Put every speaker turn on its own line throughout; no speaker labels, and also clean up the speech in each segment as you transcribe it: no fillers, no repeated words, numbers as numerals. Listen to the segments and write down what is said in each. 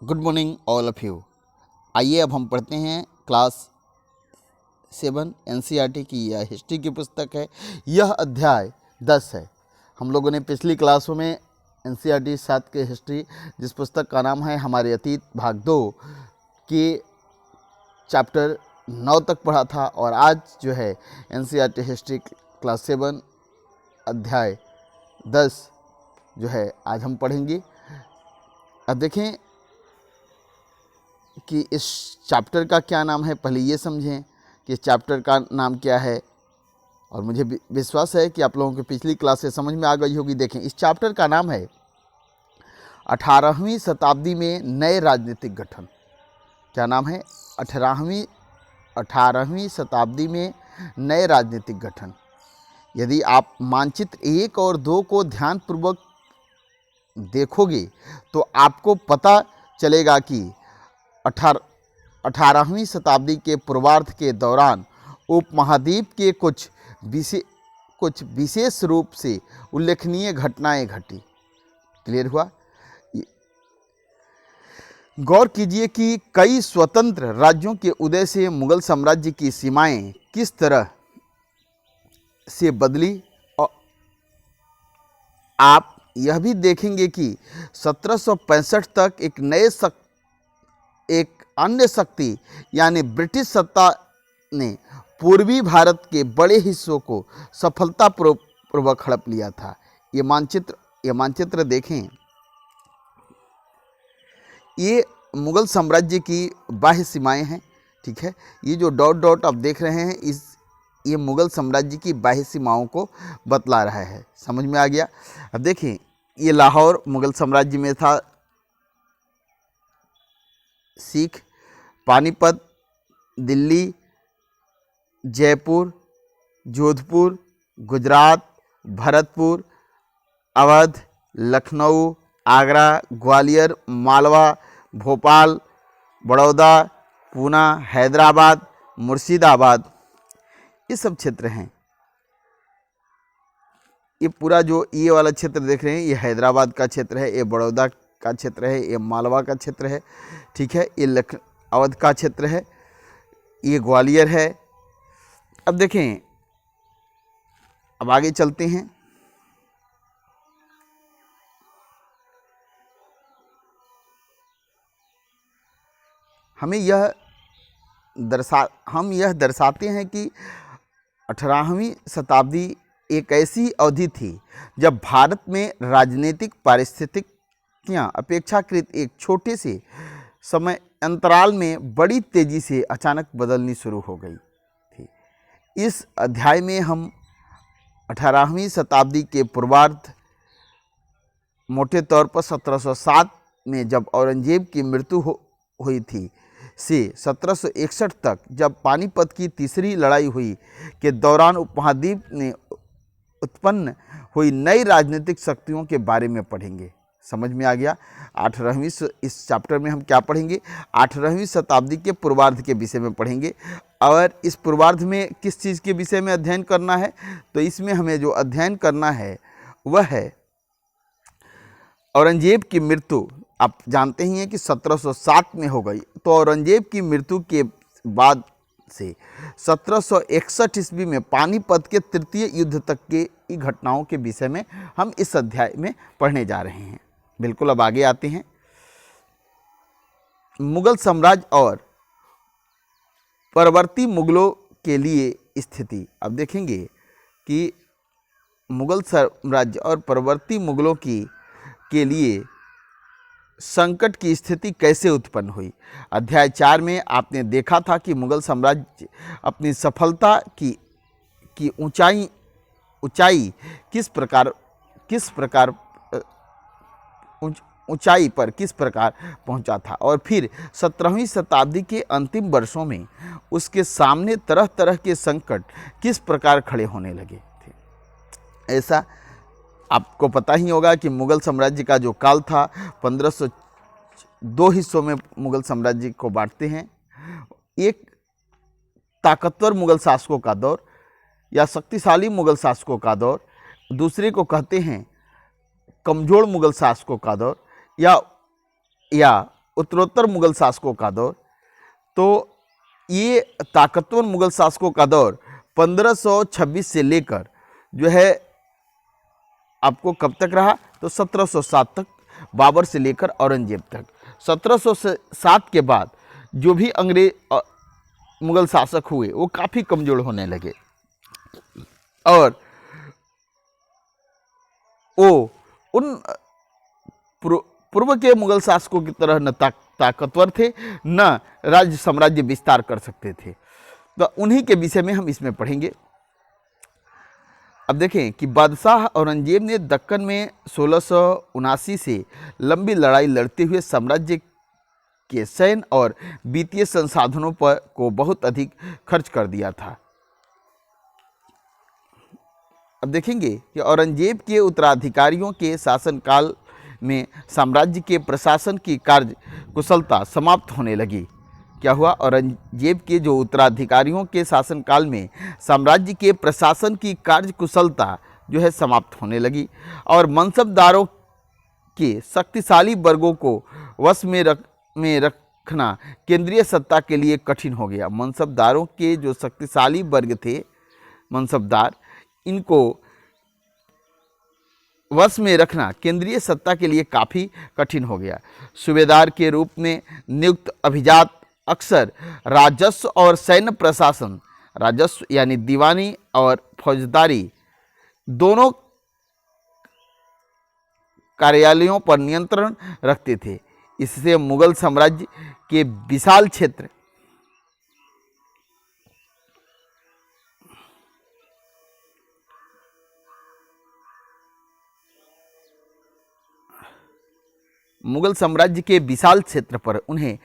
Good morning all of you. आइए अब हम पढ़ते हैं क्लास 7 एनसीईआरटी की यह हिस्ट्री की पुस्तक है। यह अध्याय 10 है। हम लोगों ने पिछली क्लासों में एनसीईआरटी 7 के हिस्ट्री, जिस पुस्तक का नाम है हमारे अतीत भाग 2 के चैप्टर 9 तक पढ़ा था, और आज जो है एनसीईआरटी हिस्ट्री क्लास 7 अध्याय 10 जो है आज हम पढ़ेंगे। अब देखें कि इस चैप्टर का क्या नाम है। पहले ये समझें कि इस चैप्टर का नाम क्या है, और मुझे विश्वास है कि आप लोगों की पिछली क्लास से समझ में आ गई होगी। देखें, इस चैप्टर का नाम है 18वीं शताब्दी में नए राजनीतिक गठन। क्या नाम है? 18वीं शताब्दी में नए राजनीतिक गठन। यदि आप मानचित्र 1 और 2 को ध्यानपूर्वक देखोगे तो आपको पता चलेगा कि 18वीं शताब्दी के पूर्वार्ध के दौरान उपमहाद्वीप के कुछ विशेष रूप से उल्लेखनीय घटनाएं घटी। क्लियर हुआ? गौर कीजिए कि कई स्वतंत्र राज्यों के उदय से मुगल साम्राज्य की सीमाएं किस तरह से बदली, और आप यह भी देखेंगे कि 1765 तक एक अन्य शक्ति यानी ब्रिटिश सत्ता ने पूर्वी भारत के बड़े हिस्सों को सफलतापूर्वक हड़प लिया था। ये मानचित्र देखें। ये मुगल साम्राज्य की बाह्य सीमाएं हैं। ठीक है, ये जो डॉट डॉट आप देख रहे हैं, ये मुगल साम्राज्य की बाह्य सीमाओं को बतला रहा है। समझ में आ गया? अब देखें, ये लाहौर मुगल साम्राज्य में था, सिख, पानीपत, दिल्ली, जयपुर, जोधपुर, गुजरात, भरतपुर, अवध, लखनऊ, आगरा, ग्वालियर, मालवा, भोपाल, बड़ौदा, पूना, हैदराबाद, मुर्शिदाबाद, ये सब क्षेत्र हैं। ये पूरा जो ये वाला क्षेत्र देख रहे हैं, ये हैदराबाद का क्षेत्र है, ये बड़ौदा का क्षेत्र है, ये मालवा का क्षेत्र है। ठीक है, ये अवध का क्षेत्र है, ये ग्वालियर है। अब देखें, अब आगे चलते हैं। हम यह दर्शाते हैं कि 18वीं शताब्दी एक ऐसी अवधि थी जब भारत में राजनीतिक परिस्थितियां अपेक्षाकृत एक छोटे से समय अंतराल में बड़ी तेजी से अचानक बदलनी शुरू हो गई थी। इस अध्याय में हम 18वीं शताब्दी के पूर्वार्ध, मोटे तौर पर 1707 में जब औरंगजेब की मृत्यु हुई थी से 1761 तक जब पानीपत की तीसरी लड़ाई हुई के दौरान उपमहाद्वीप में उत्पन्न हुई नई राजनीतिक शक्तियों के बारे में पढ़ेंगे। समझ में आ गया? 18वीं इस चैप्टर में हम क्या पढ़ेंगे? 18वीं शताब्दी के पूर्वार्ध के विषय में पढ़ेंगे। और इस पूर्वार्ध में किस चीज़ के विषय में अध्ययन करना है? तो इसमें हमें जो अध्ययन करना है वह है औरंगजेब की मृत्यु। आप जानते ही हैं कि 1707 में हो गई, तो औरंगजेब की मृत्यु के बाद से 1761 ईस्वी में पानीपत के तृतीय युद्ध तक की घटनाओं के विषय में हम इस अध्याय में पढ़ने जा रहे हैं। बिल्कुल, अब आगे आते हैं। मुगल साम्राज्य और परवर्ती मुगलों के लिए स्थिति। अब देखेंगे कि मुगल साम्राज्य और परवर्ती मुगलों के लिए संकट की स्थिति कैसे उत्पन्न हुई। अध्याय 4 में आपने देखा था कि मुगल साम्राज्य अपनी सफलता की ऊंचाई किस प्रकार ऊंचाई पर किस प्रकार पहुंचा था, और फिर 17वीं शताब्दी के अंतिम वर्षों में उसके सामने तरह तरह के संकट किस प्रकार खड़े होने लगे थे। ऐसा आपको पता ही होगा कि मुगल साम्राज्य का जो काल था, 1502 हिस्सों में मुगल साम्राज्य को बांटते हैं। एक ताकतवर मुगल शासकों का दौर या शक्तिशाली मुगल शासकों का दौर, दूसरे को कहते हैं कमजोर मुगल शासकों का दौर, या उत्तरोत्तर मुगल शासकों का दौर, तो ये ताकतवर मुगल शासकों का दौर 1526 से लेकर जो है आपको कब तक रहा, तो 1707 तक, बाबर से लेकर औरंगजेब तक। 1707 के बाद जो भी अंग्रेज मुगल शासक हुए वो काफ़ी कमज़ोर होने लगे और वो उन पूर्व के मुगल शासकों की तरह न ताकतवर थे न राज्य साम्राज्य विस्तार कर सकते थे। तो उन्हीं के विषय में हम इसमें पढ़ेंगे। अब देखें कि बादशाह औरंगजेब ने दक्कन में 1679 से लंबी लड़ाई लड़ते हुए साम्राज्य के सैन्य और वित्तीय संसाधनों पर को बहुत अधिक खर्च कर दिया था। अब देखेंगे कि औरंगजेब के उत्तराधिकारियों के शासनकाल में साम्राज्य के प्रशासन की कार्य कुशलता समाप्त होने लगी। क्या हुआ, औरंगजेब के जो उत्तराधिकारियों के शासनकाल में साम्राज्य के प्रशासन की कार्य कुशलता जो है समाप्त होने लगी और मनसबदारों के शक्तिशाली वर्गों को वश में रखना केंद्रीय सत्ता के लिए कठिन हो गया। मनसबदारों के जो शक्तिशाली वर्ग थे मनसबदार, इनको वश में रखना केंद्रीय सत्ता के लिए काफ़ी कठिन हो गया। सूबेदार के रूप में नियुक्त अभिजात अक्सर राजस्व और सैन्य प्रशासन, राजस्व यानी दीवानी और फौजदारी दोनों कार्यालयों पर नियंत्रण रखते थे। इससे मुगल साम्राज्य के विशाल क्षेत्र पर उन्हें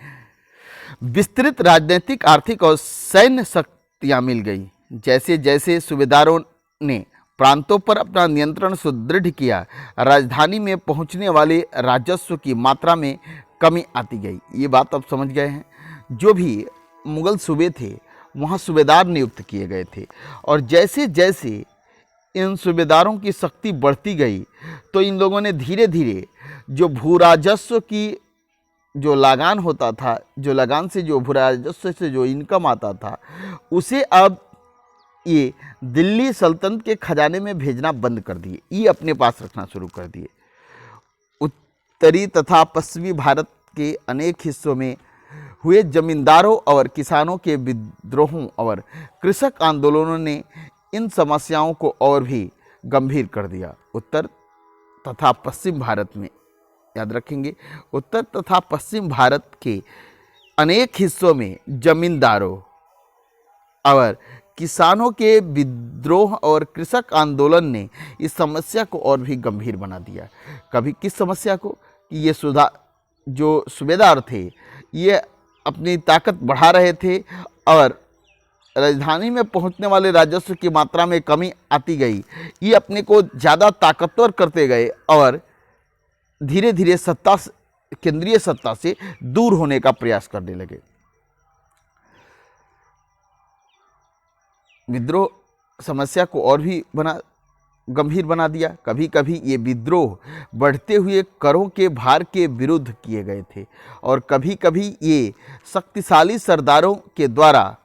विस्तृत राजनीतिक, आर्थिक और सैन्य शक्तियां मिल गई। जैसे जैसे सूबेदारों ने प्रांतों पर अपना नियंत्रण सुदृढ़ किया, राजधानी में पहुंचने वाले राजस्व की मात्रा में कमी आती गई। ये बात आप समझ गए हैं। जो भी मुगल सूबे थे वहाँ सूबेदार नियुक्त किए गए थे और जैसे जैसे इन सूबेदारों की शक्ति बढ़ती गई तो इन लोगों ने धीरे धीरे जो भू राजस्व की जो लगान होता था, जो लगान से जो भू राजस्व से जो इनकम आता था, उसे अब ये दिल्ली सल्तनत के खजाने में भेजना बंद कर दिए, ये अपने पास रखना शुरू कर दिए। उत्तरी तथा पश्चिमी भारत के अनेक हिस्सों में हुए जमींदारों और किसानों के विद्रोहों और कृषक आंदोलनों ने इन समस्याओं को और भी गंभीर कर दिया। उत्तर तथा पश्चिम भारत में, याद रखेंगे, उत्तर तथा पश्चिम भारत के अनेक हिस्सों में जमींदारों और किसानों के विद्रोह और कृषक आंदोलन ने इस समस्या को और भी गंभीर बना दिया। कभी किस समस्या को, कि ये जो सूबेदार थे ये अपनी ताकत बढ़ा रहे थे और राजधानी में पहुंचने वाले राजस्व की मात्रा में कमी आती गई। ये अपने को ज़्यादा ताकतवर करते गए और धीरे धीरे केंद्रीय सत्ता से दूर होने का प्रयास करने लगे। विद्रोह समस्या को और भी गंभीर बना दिया। कभी कभी ये विद्रोह बढ़ते हुए करों के भार के विरुद्ध किए गए थे और कभी कभी ये शक्तिशाली सरदारों के द्वारा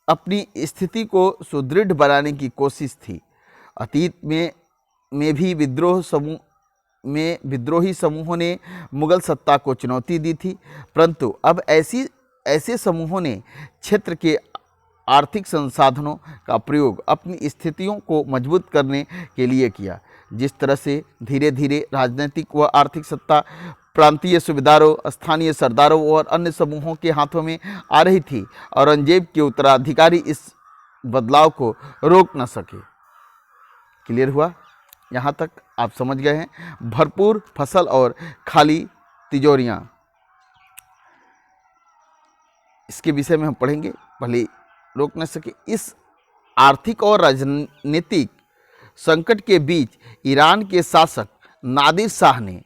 अपनी स्थिति को सुदृढ़ बनाने की कोशिश थी। अतीत में भी विद्रोही समूहों ने मुगल सत्ता को चुनौती दी थी, परंतु अब ऐसे समूहों ने क्षेत्र के आर्थिक संसाधनों का प्रयोग अपनी स्थितियों को मजबूत करने के लिए किया। जिस तरह से धीरे धीरे राजनीतिक व आर्थिक सत्ता प्रांतीय सूबेदारों, स्थानीय सरदारों और अन्य समूहों के हाथों में आ रही थी, औरंगजेब के उत्तराधिकारी इस बदलाव को रोक न सके। क्लियर हुआ? यहाँ तक आप समझ गए हैं। भरपूर फसल और खाली तिजोरियाँ, इसके विषय में हम पढ़ेंगे, भले रोक न सके। इस आर्थिक और राजनीतिक संकट के बीच ईरान के शासक नादिर शाह ने,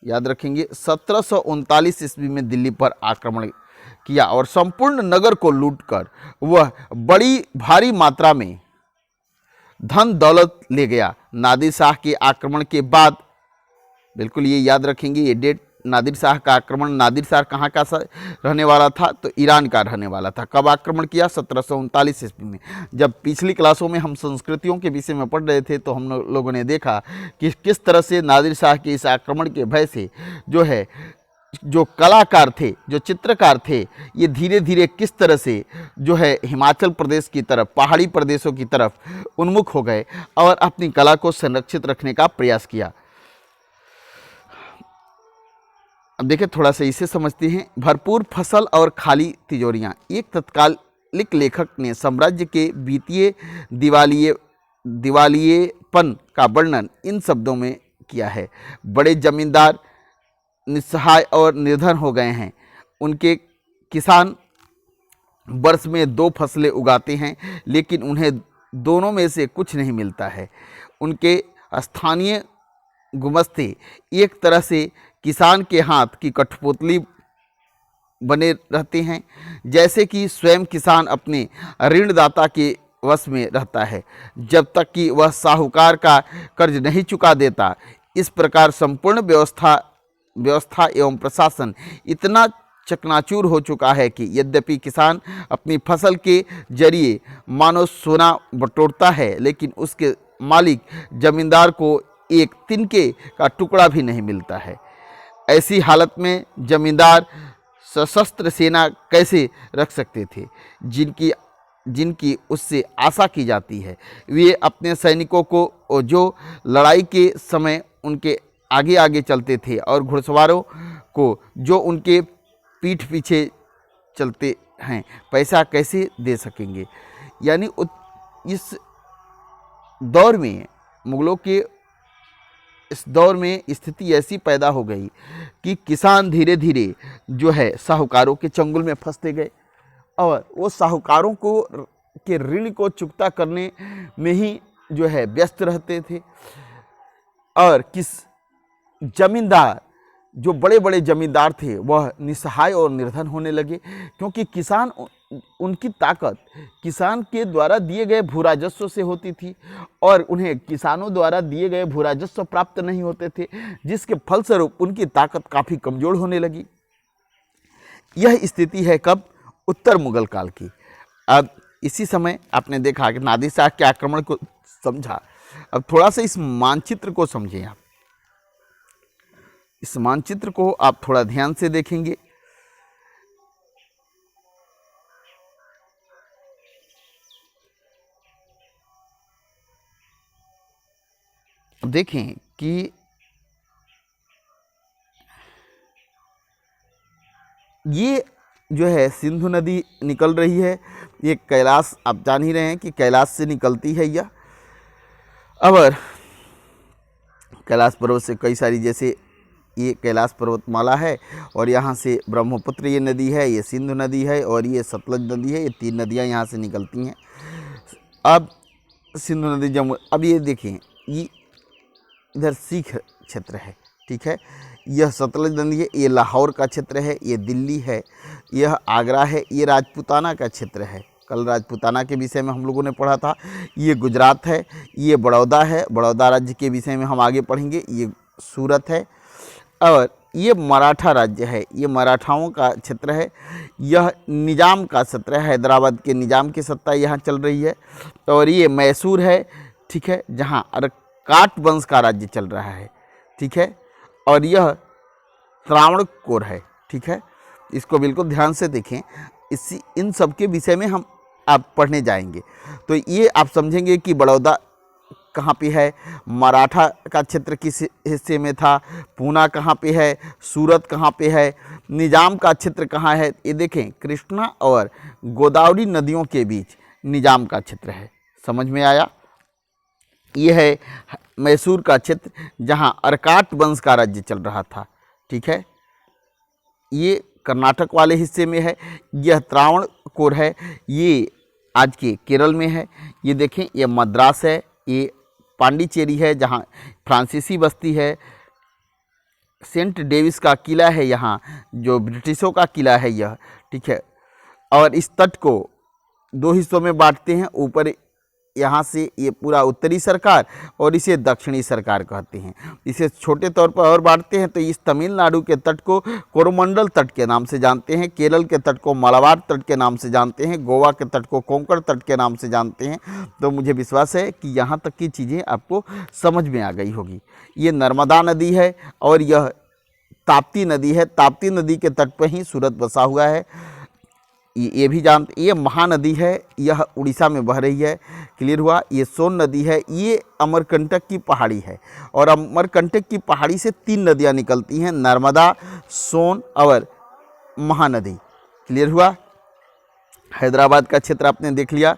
याद रखेंगे, 1739 ईस्वी में दिल्ली पर आक्रमण किया और संपूर्ण नगर को लूटकर वह बड़ी भारी मात्रा में धन दौलत ले गया। नादिर शाह के आक्रमण के बाद, बिल्कुल ये याद रखेंगे, ये डेट नादिर शाह का आक्रमण। नादिर शाह कहाँ का रहने वाला था? तो ईरान का रहने वाला था। कब आक्रमण किया? 1739 ईस्वी में। जब पिछली क्लासों में हम संस्कृतियों के विषय में पढ़ रहे थे तो हम लोगों ने देखा कि किस तरह से नादिर शाह के इस आक्रमण के भय से जो कलाकार थे, जो चित्रकार थे, ये धीरे धीरे किस तरह से हिमाचल प्रदेश की तरफ, पहाड़ी प्रदेशों की तरफ उन्मुख हो गए और अपनी कला को संरक्षित रखने का प्रयास किया। अब देखिए, थोड़ा सा इसे समझते हैं। भरपूर फसल और खाली तिजोरियां। एक तत्कालिक लेखक ने साम्राज्य के वित्तीय दिवालियेपन का वर्णन इन शब्दों में किया है। बड़े जमींदार निस्सहाय और निर्धन हो गए हैं। उनके किसान वर्ष में 2 फसलें उगाते हैं, लेकिन उन्हें दोनों में से कुछ नहीं मिलता है। उनके स्थानीय गुमस्ते एक तरह से किसान के हाथ की कठपुतली बने रहते हैं, जैसे कि स्वयं किसान अपने ऋणदाता के वश में रहता है जब तक कि वह साहूकार का कर्ज नहीं चुका देता। इस प्रकार संपूर्ण व्यवस्था एवं प्रशासन इतना चकनाचूर हो चुका है कि यद्यपि किसान अपनी फसल के जरिए मानो सोना बटोरता है, लेकिन उसके मालिक जमींदार को एक तिनके का टुकड़ा भी नहीं मिलता है। ऐसी हालत में जमींदार सशस्त्र सेना कैसे रख सकते थे जिनकी उससे आशा की जाती है? वे अपने सैनिकों को जो लड़ाई के समय उनके आगे आगे चलते थे और घुड़सवारों को जो उनके पीठ पीछे चलते हैं, पैसा कैसे दे सकेंगे? यानी इस दौर में, मुगलों के इस दौर में स्थिति ऐसी पैदा हो गई कि किसान धीरे धीरे साहूकारों के चंगुल में फंसते गए और वो साहूकारों के ऋण को चुकता करने में ही व्यस्त रहते थे। और जमींदार, जो बड़े बड़े जमींदार थे, वह निस्सहाय और निर्धन होने लगे, क्योंकि उनकी ताकत किसान के द्वारा दिए गए भूराजस्व से होती थी और उन्हें किसानों द्वारा दिए गए भूराजस्व प्राप्त नहीं होते थे, जिसके फलस्वरूप उनकी ताकत काफ़ी कमज़ोर होने लगी। यह स्थिति है कब? उत्तर मुगल काल की। अब इसी समय आपने देखा कि नादिर शाह के आक्रमण को समझा। अब थोड़ा सा इस मानचित्र को समझें। आप इस मानचित्र को आप थोड़ा ध्यान से देखेंगे। देखें कि ये सिंधु नदी निकल रही है। ये कैलाश, आप जान ही रहे हैं कि कैलाश से निकलती है यह। और कैलाश पर्वत से कई सारी, जैसे ये कैलाश पर्वतमाला है और यहाँ से ब्रह्मपुत्र ये नदी है, ये सिंधु नदी है और ये सतलज नदी है। ये 3 नदियाँ यहाँ से निकलती हैं। अब सिंधु नदी अब ये देखें, ये इधर सिख क्षेत्र है, ठीक है। यह सतलज नदी है, ये लाहौर का क्षेत्र है, ये दिल्ली है, यह आगरा है, ये राजपूताना का क्षेत्र है। कल राजपूताना के विषय में हम लोगों ने पढ़ा था। ये गुजरात है, ये बड़ौदा है, बड़ौदा राज्य के विषय में हम आगे पढ़ेंगे। ये सूरत है और ये मराठा राज्य है, ये मराठाओं का क्षेत्र है। यह निजाम का क्षेत्र है, हैदराबाद के निजाम की सत्ता यहाँ चल रही है। और ये मैसूर है, ठीक है, जहाँ काट वंश का राज्य चल रहा है, ठीक है। और यह त्रावणकोर है, ठीक है। इसको बिल्कुल ध्यान से देखें। इन सब के विषय में हम आप पढ़ने जाएंगे तो ये आप समझेंगे कि बड़ौदा कहाँ पे है, मराठा का क्षेत्र किस हिस्से में था, पूना कहाँ पे है, सूरत कहाँ पे है, निजाम का क्षेत्र कहाँ है। ये देखें, कृष्णा और गोदावरी नदियों के बीच निजाम का क्षेत्र है। समझ में आया? ये है मैसूर का क्षेत्र, जहाँ अर्काट वंश का राज्य चल रहा था, ठीक है। ये कर्नाटक वाले हिस्से में है। यह त्रावणकोर है, ये आज के केरल में है। ये देखें, ये मद्रास है, ये पांडिचेरी है जहाँ फ्रांसीसी बस्ती है। सेंट डेविस का किला है यहाँ, जो ब्रिटिशों का किला है यह, ठीक है। और इस तट को 2 हिस्सों में बांटते हैं। ऊपर यहाँ से ये पूरा उत्तरी सरकार और इसे दक्षिणी सरकार कहते हैं। इसे छोटे तौर पर और बांटते हैं तो इस तमिलनाडु के तट को कोरोमंडल तट के नाम से जानते हैं, केरल के तट को मलाबार तट के नाम से जानते हैं, गोवा के तट को कोंकण तट के नाम से जानते हैं। तो मुझे विश्वास है कि यहाँ तक की चीज़ें आपको समझ में आ गई होगी। ये नर्मदा नदी है और यह ताप्ती नदी है। ताप्ती नदी के तट पर ही सूरत बसा हुआ है। ये भी जानते, ये महानदी है, यह उड़ीसा में बह रही है। क्लियर हुआ। ये सोन नदी है, ये अमरकंटक की पहाड़ी है और अमरकंटक की पहाड़ी से 3 नदियाँ निकलती हैं, नर्मदा, सोन और महानदी। क्लियर हुआ। हैदराबाद का क्षेत्र आपने देख लिया।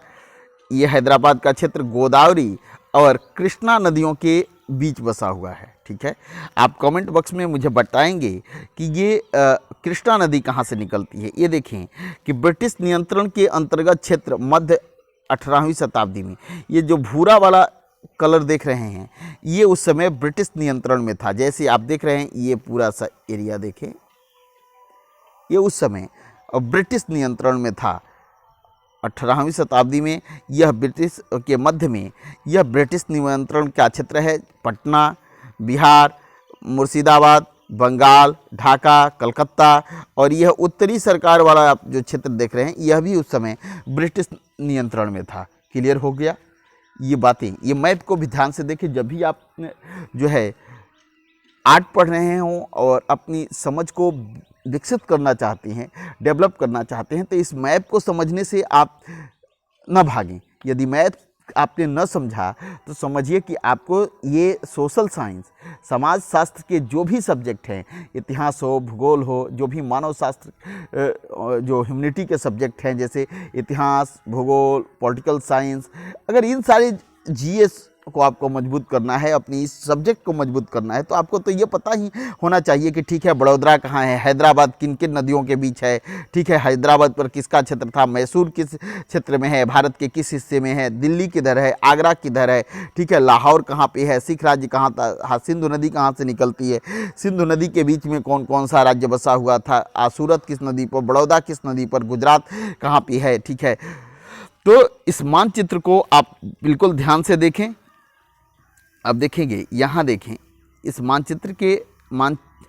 ये हैदराबाद का क्षेत्र गोदावरी और कृष्णा नदियों के बीच बसा हुआ है। ठीक है, आप कमेंट बॉक्स में मुझे बताएंगे कि ये कृष्णा नदी कहाँ से निकलती है। ये देखें कि ब्रिटिश नियंत्रण के अंतर्गत क्षेत्र मध्य 18वीं शताब्दी में, ये जो भूरा वाला कलर देख रहे हैं ये उस समय ब्रिटिश नियंत्रण में था। जैसे आप देख रहे हैं ये पूरा सा एरिया देखें, ये उस समय ब्रिटिश नियंत्रण में था। 18वीं शताब्दी में यह ब्रिटिश के मध्य में यह ब्रिटिश नियंत्रण का क्षेत्र है। पटना, बिहार, मुर्शिदाबाद, बंगाल, ढाका, कलकत्ता और यह उत्तरी सरकार वाला आप जो क्षेत्र देख रहे हैं यह भी उस समय ब्रिटिश नियंत्रण में था। क्लियर हो गया। ये बातें, ये मैप को भी ध्यान से देखें। जब भी आप जो है आर्ट पढ़ रहे हों और अपनी समझ को विकसित करना चाहते हैं, डेवलप करना चाहते हैं, तो इस मैप को समझने से आप न भागें। यदि मैप आपने न समझा तो समझिए कि आपको ये सोशल साइंस, समाज शास्त्र के जो भी सब्जेक्ट हैं, इतिहास हो, भूगोल हो, जो भी मानव शास्त्र जो ह्यूमैनिटी के सब्जेक्ट हैं जैसे इतिहास, भूगोल, पॉलिटिकल साइंस, अगर इन सारे जीएस को आपको मजबूत करना है, अपनी इस सब्जेक्ट को मजबूत करना है, तो आपको तो ये पता ही होना चाहिए कि ठीक है बड़ौदा कहाँ है, हैदराबाद किन किन नदियों के बीच है, ठीक है हैदराबाद पर किसका क्षेत्र था, मैसूर किस क्षेत्र में है, भारत के किस हिस्से में है, दिल्ली किधर है, आगरा किधर है, ठीक है लाहौर कहाँ पे है, सिख राज्य कहाँ था, हाँ सिंधु नदी कहाँ से निकलती है, सिंधु नदी के बीच में कौन कौन सा राज्य बसा हुआ था, सूरत किस नदी पर, बड़ौदा किस नदी पर, गुजरात कहाँ पे है। ठीक है, तो इस मानचित्र को आप बिल्कुल ध्यान से देखें। अब देखेंगे, यहाँ देखें इस मानचित्र के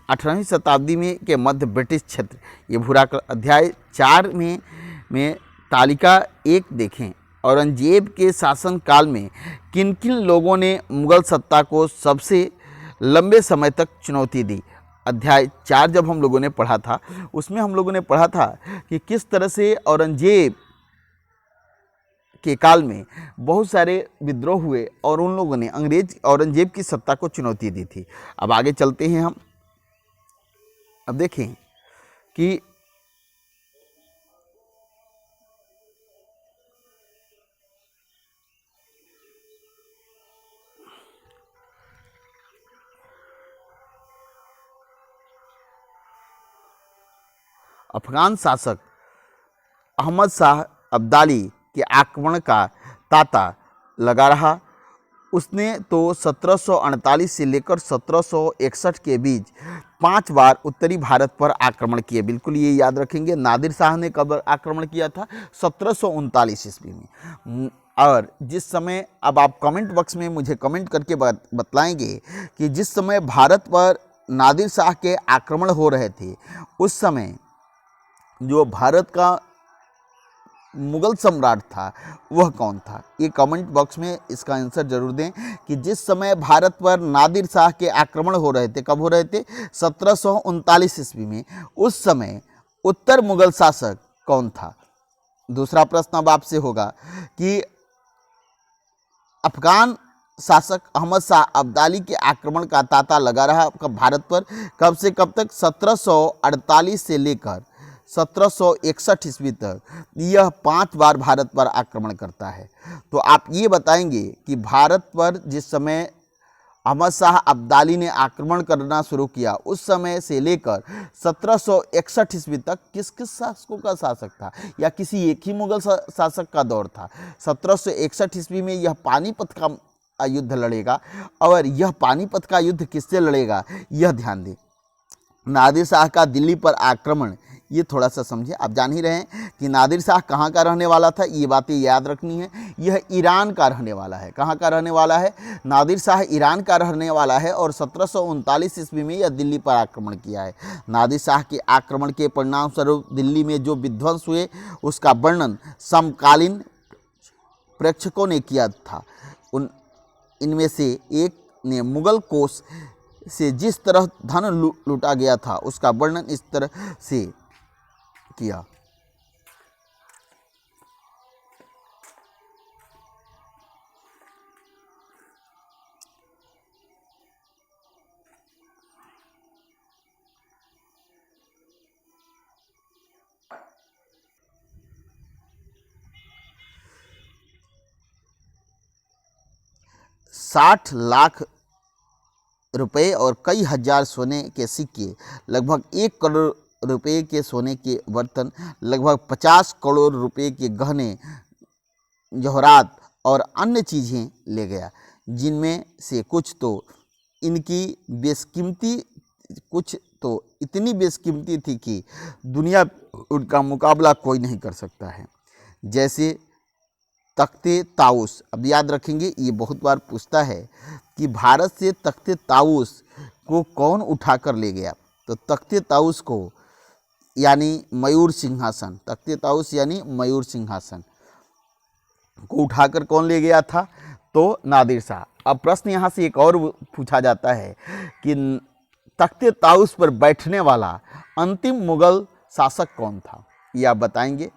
18वीं शताब्दी में के मध्य ब्रिटिश क्षेत्र, ये भूरा अध्याय 4 में तालिका 1 देखें। औरंगजेब के शासनकाल में किन किन लोगों ने मुगल सत्ता को सबसे लंबे समय तक चुनौती दी। अध्याय 4 जब हम लोगों ने पढ़ा था उसमें हम लोगों ने पढ़ा था कि किस तरह से औरंगजेब के काल में बहुत सारे विद्रोह हुए और उन लोगों ने अंग्रेज औरंगजेब की सत्ता को चुनौती दी थी। अब आगे चलते हैं हम। अब देखें कि अफगान शासक अहमद शाह अब्दाली के आक्रमण का तांता लगा रहा। उसने तो 1748 से लेकर 1761 के बीच 5 बार उत्तरी भारत पर आक्रमण किए। बिल्कुल ये याद रखेंगे। नादिर शाह ने कब आक्रमण किया था? 1739 ईस्वी में। और जिस समय, अब आप कमेंट बॉक्स में मुझे कमेंट करके बतलाएंगे कि जिस समय भारत पर नादिर शाह के आक्रमण हो रहे थे उस समय जो भारत का मुगल सम्राट था वह कौन था? ये कमेंट बॉक्स में इसका आंसर जरूर दें कि जिस समय भारत पर नादिर शाह के आक्रमण हो रहे थे, कब हो रहे थे? 1739 ईस्वी में। उस समय उत्तर मुगल शासक कौन था? दूसरा प्रश्न अब आपसे होगा कि अफगान शासक अहमद शाह अब्दाली के आक्रमण का तांता लगा रहा भारत पर कब से कब तक? 1748 से लेकर 1761 ईस्वी तक। यह 5 बार भारत पर आक्रमण करता है। तो आप ये बताएंगे कि भारत पर जिस समय अहमद शाह अब्दाली ने आक्रमण करना शुरू किया उस समय से लेकर 1761 ईस्वी तक किस किस शासकों का शासक था, या किसी एक ही मुगल शासक का दौर था? 1761 ईस्वी में यह पानीपत का युद्ध लड़ेगा, और यह पानीपत का युद्ध किससे लड़ेगा यह ध्यान दें। नादिर शाह का दिल्ली पर आक्रमण ये थोड़ा सा समझिए। आप जान ही रहे हैं कि नादिर शाह कहाँ का रहने वाला था, ये बातें याद रखनी है। यह ईरान का रहने वाला है। कहाँ का रहने वाला है? नादिर शाह ईरान का रहने वाला है और 1739 ईस्वी में यह दिल्ली पर आक्रमण किया है। नादिर शाह के आक्रमण के परिणाम स्वरूप दिल्ली में जो विध्वंस हुए उसका वर्णन समकालीन प्रेक्षकों ने किया था। इनमें से एक ने मुगल कोष से जिस तरह धन लूटा गया था उसका वर्णन इस तरह से किया। साठ लाख रुपए और कई हजार सोने के सिक्के, लगभग 1 करोड़ रुपए के सोने के बर्तन, लगभग 50 करोड़ रुपए के गहने जवाहरात और अन्य चीज़ें ले गया, जिनमें से कुछ तो इनकी बेशकीमती, कुछ तो इतनी बेशकीमती थी कि दुनिया उनका मुकाबला कोई नहीं कर सकता है। जैसे तख्ते ताऊस। अब याद रखेंगे, ये बहुत बार पूछता है कि भारत से तख्ते ताऊस को कौन उठा कर ले गया। तो तख्ते ताऊस को यानी मयूर सिंहासन, तख्ते ताऊस यानी मयूर सिंहासन को उठाकर कौन ले गया था? तो नादिर शाह। अब प्रश्न यहाँ से एक और पूछा जाता है कि तख्ते ताऊस पर बैठने वाला अंतिम मुगल शासक कौन था? ये आप बताएंगे।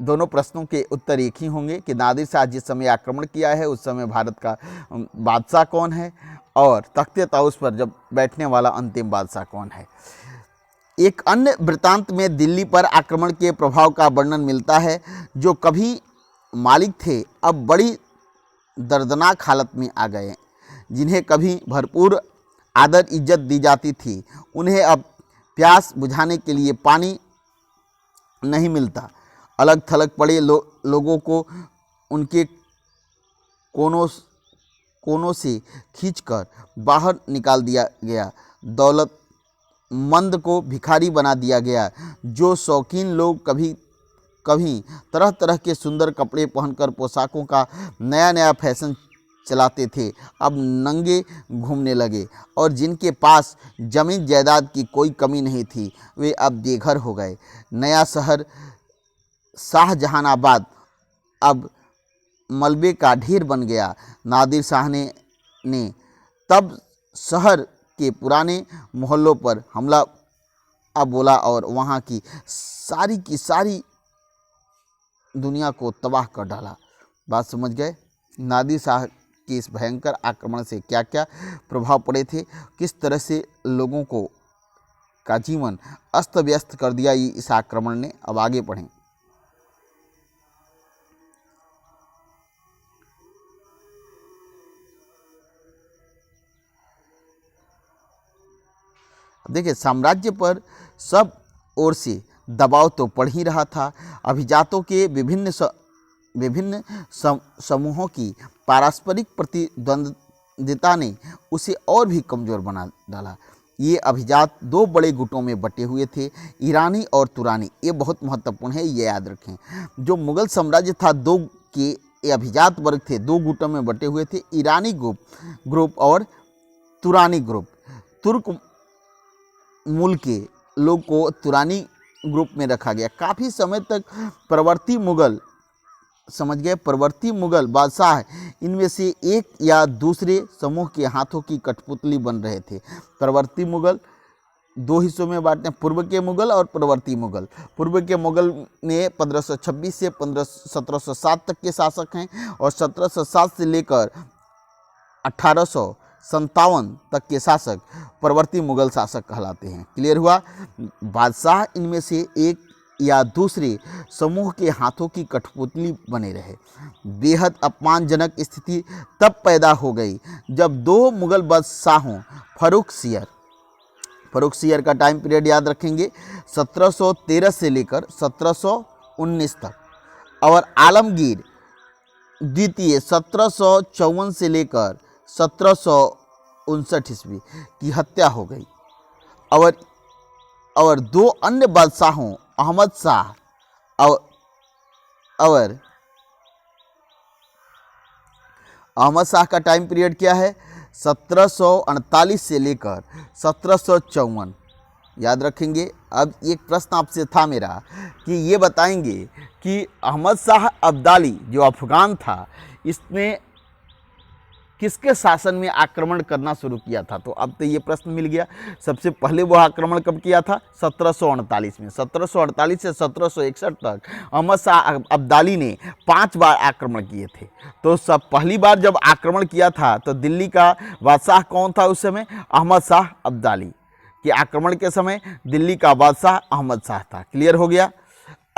दोनों प्रश्नों के उत्तर एक ही होंगे कि नादिर शाह जिस समय आक्रमण किया है उस समय भारत का बादशाह कौन है और तख्ते ताऊस पर जब बैठने वाला अंतिम बादशाह कौन है। एक अन्य वृत्तांत में दिल्ली पर आक्रमण के प्रभाव का वर्णन मिलता है। जो कभी मालिक थे अब बड़ी दर्दनाक हालत में आ गए। जिन्हें कभी भरपूर आदर इज्जत दी जाती थी, उन्हें अब प्यास बुझाने के लिए पानी नहीं मिलता। अलग थलग पड़े लोगों को उनके कोनों से खींचकर बाहर निकाल दिया गया। दौलतमंद को भिखारी बना दिया गया। जो शौकीन लोग कभी कभी तरह तरह के सुंदर कपड़े पहनकर पोशाकों का नया नया फैशन चलाते थे, अब नंगे घूमने लगे। और जिनके पास जमीन जायदाद की कोई कमी नहीं थी, वे अब बेघर हो गए। नया शहर शाहजहानाबाद अब मलबे का ढेर बन गया। नादिर शाह ने तब शहर के पुराने मोहल्लों पर हमला बोला और वहाँ की सारी दुनिया को तबाह कर डाला। बात समझ गए? नादिर शाह के इस भयंकर आक्रमण से क्या क्या प्रभाव पड़े थे, किस तरह से लोगों का जीवन अस्त व्यस्त कर दिया इस आक्रमण ने। अब आगे पढ़ें। देखिए, साम्राज्य पर सब ओर से दबाव तो पड़ ही रहा था। अभिजातों के विभिन्न समूहों की पारस्परिक प्रतिद्वंद्विता ने उसे और भी कमज़ोर बना डाला। ये अभिजात 2 बड़े गुटों में बटे हुए थे, ईरानी और तुरानी। ये बहुत महत्वपूर्ण है, ये याद रखें। जो मुगल साम्राज्य था, 2 के अभिजात वर्ग थे, 2 गुटों में बटे हुए थे, ईरानी ग्रुप और तुरानी ग्रुप। तुर्क मूल के लोग को तुरानी ग्रुप में रखा गया। काफ़ी समय तक प्रवर्ती मुगल, समझ गए, प्रवर्ती मुगल बादशाह इनमें से एक या दूसरे समूह के हाथों की कठपुतली बन रहे थे। प्रवर्ती मुगल 2 हिस्सों में बांटे, पूर्व के मुगल और प्रवर्ती मुगल। पूर्व के मुगल ने 1526 से 1707 तक के शासक हैं और 1707 से लेकर 1857 तक के शासक प्रवर्ती मुगल शासक कहलाते हैं। क्लियर हुआ? बादशाह इनमें से एक या दूसरे समूह के हाथों की कठपुतली बने रहे। बेहद अपमानजनक स्थिति तब पैदा हो गई जब 2 मुगल बादशाहों फर्रुख सियर का टाइम पीरियड याद रखेंगे, 1713 से लेकर 1719 तक, और आलमगीर द्वितीय 1754 से लेकर 1759 ईस्वी की हत्या हो गई। और और दो अन्य बादशाहों अहमद शाह और अहमद शाह का टाइम पीरियड क्या है? 1748 से लेकर 1754। याद रखेंगे। अब एक प्रश्न आपसे था मेरा कि ये बताएंगे कि अहमद शाह अब्दाली जो अफ़गान था, इसने किसके शासन में आक्रमण करना शुरू किया था? तो अब तो ये प्रश्न मिल गया। सबसे पहले वह आक्रमण कब किया था? 1748 में। 1748 से 1761 तक अहमद शाह अब्दाली ने 5 बार आक्रमण किए थे। तो सब पहली बार जब आक्रमण किया था तो दिल्ली का बादशाह कौन था उस समय? अहमद शाह अब्दाली। कि आक्रमण के समय दिल्ली का बादशाह अहमद शाह था। क्लियर हो गया।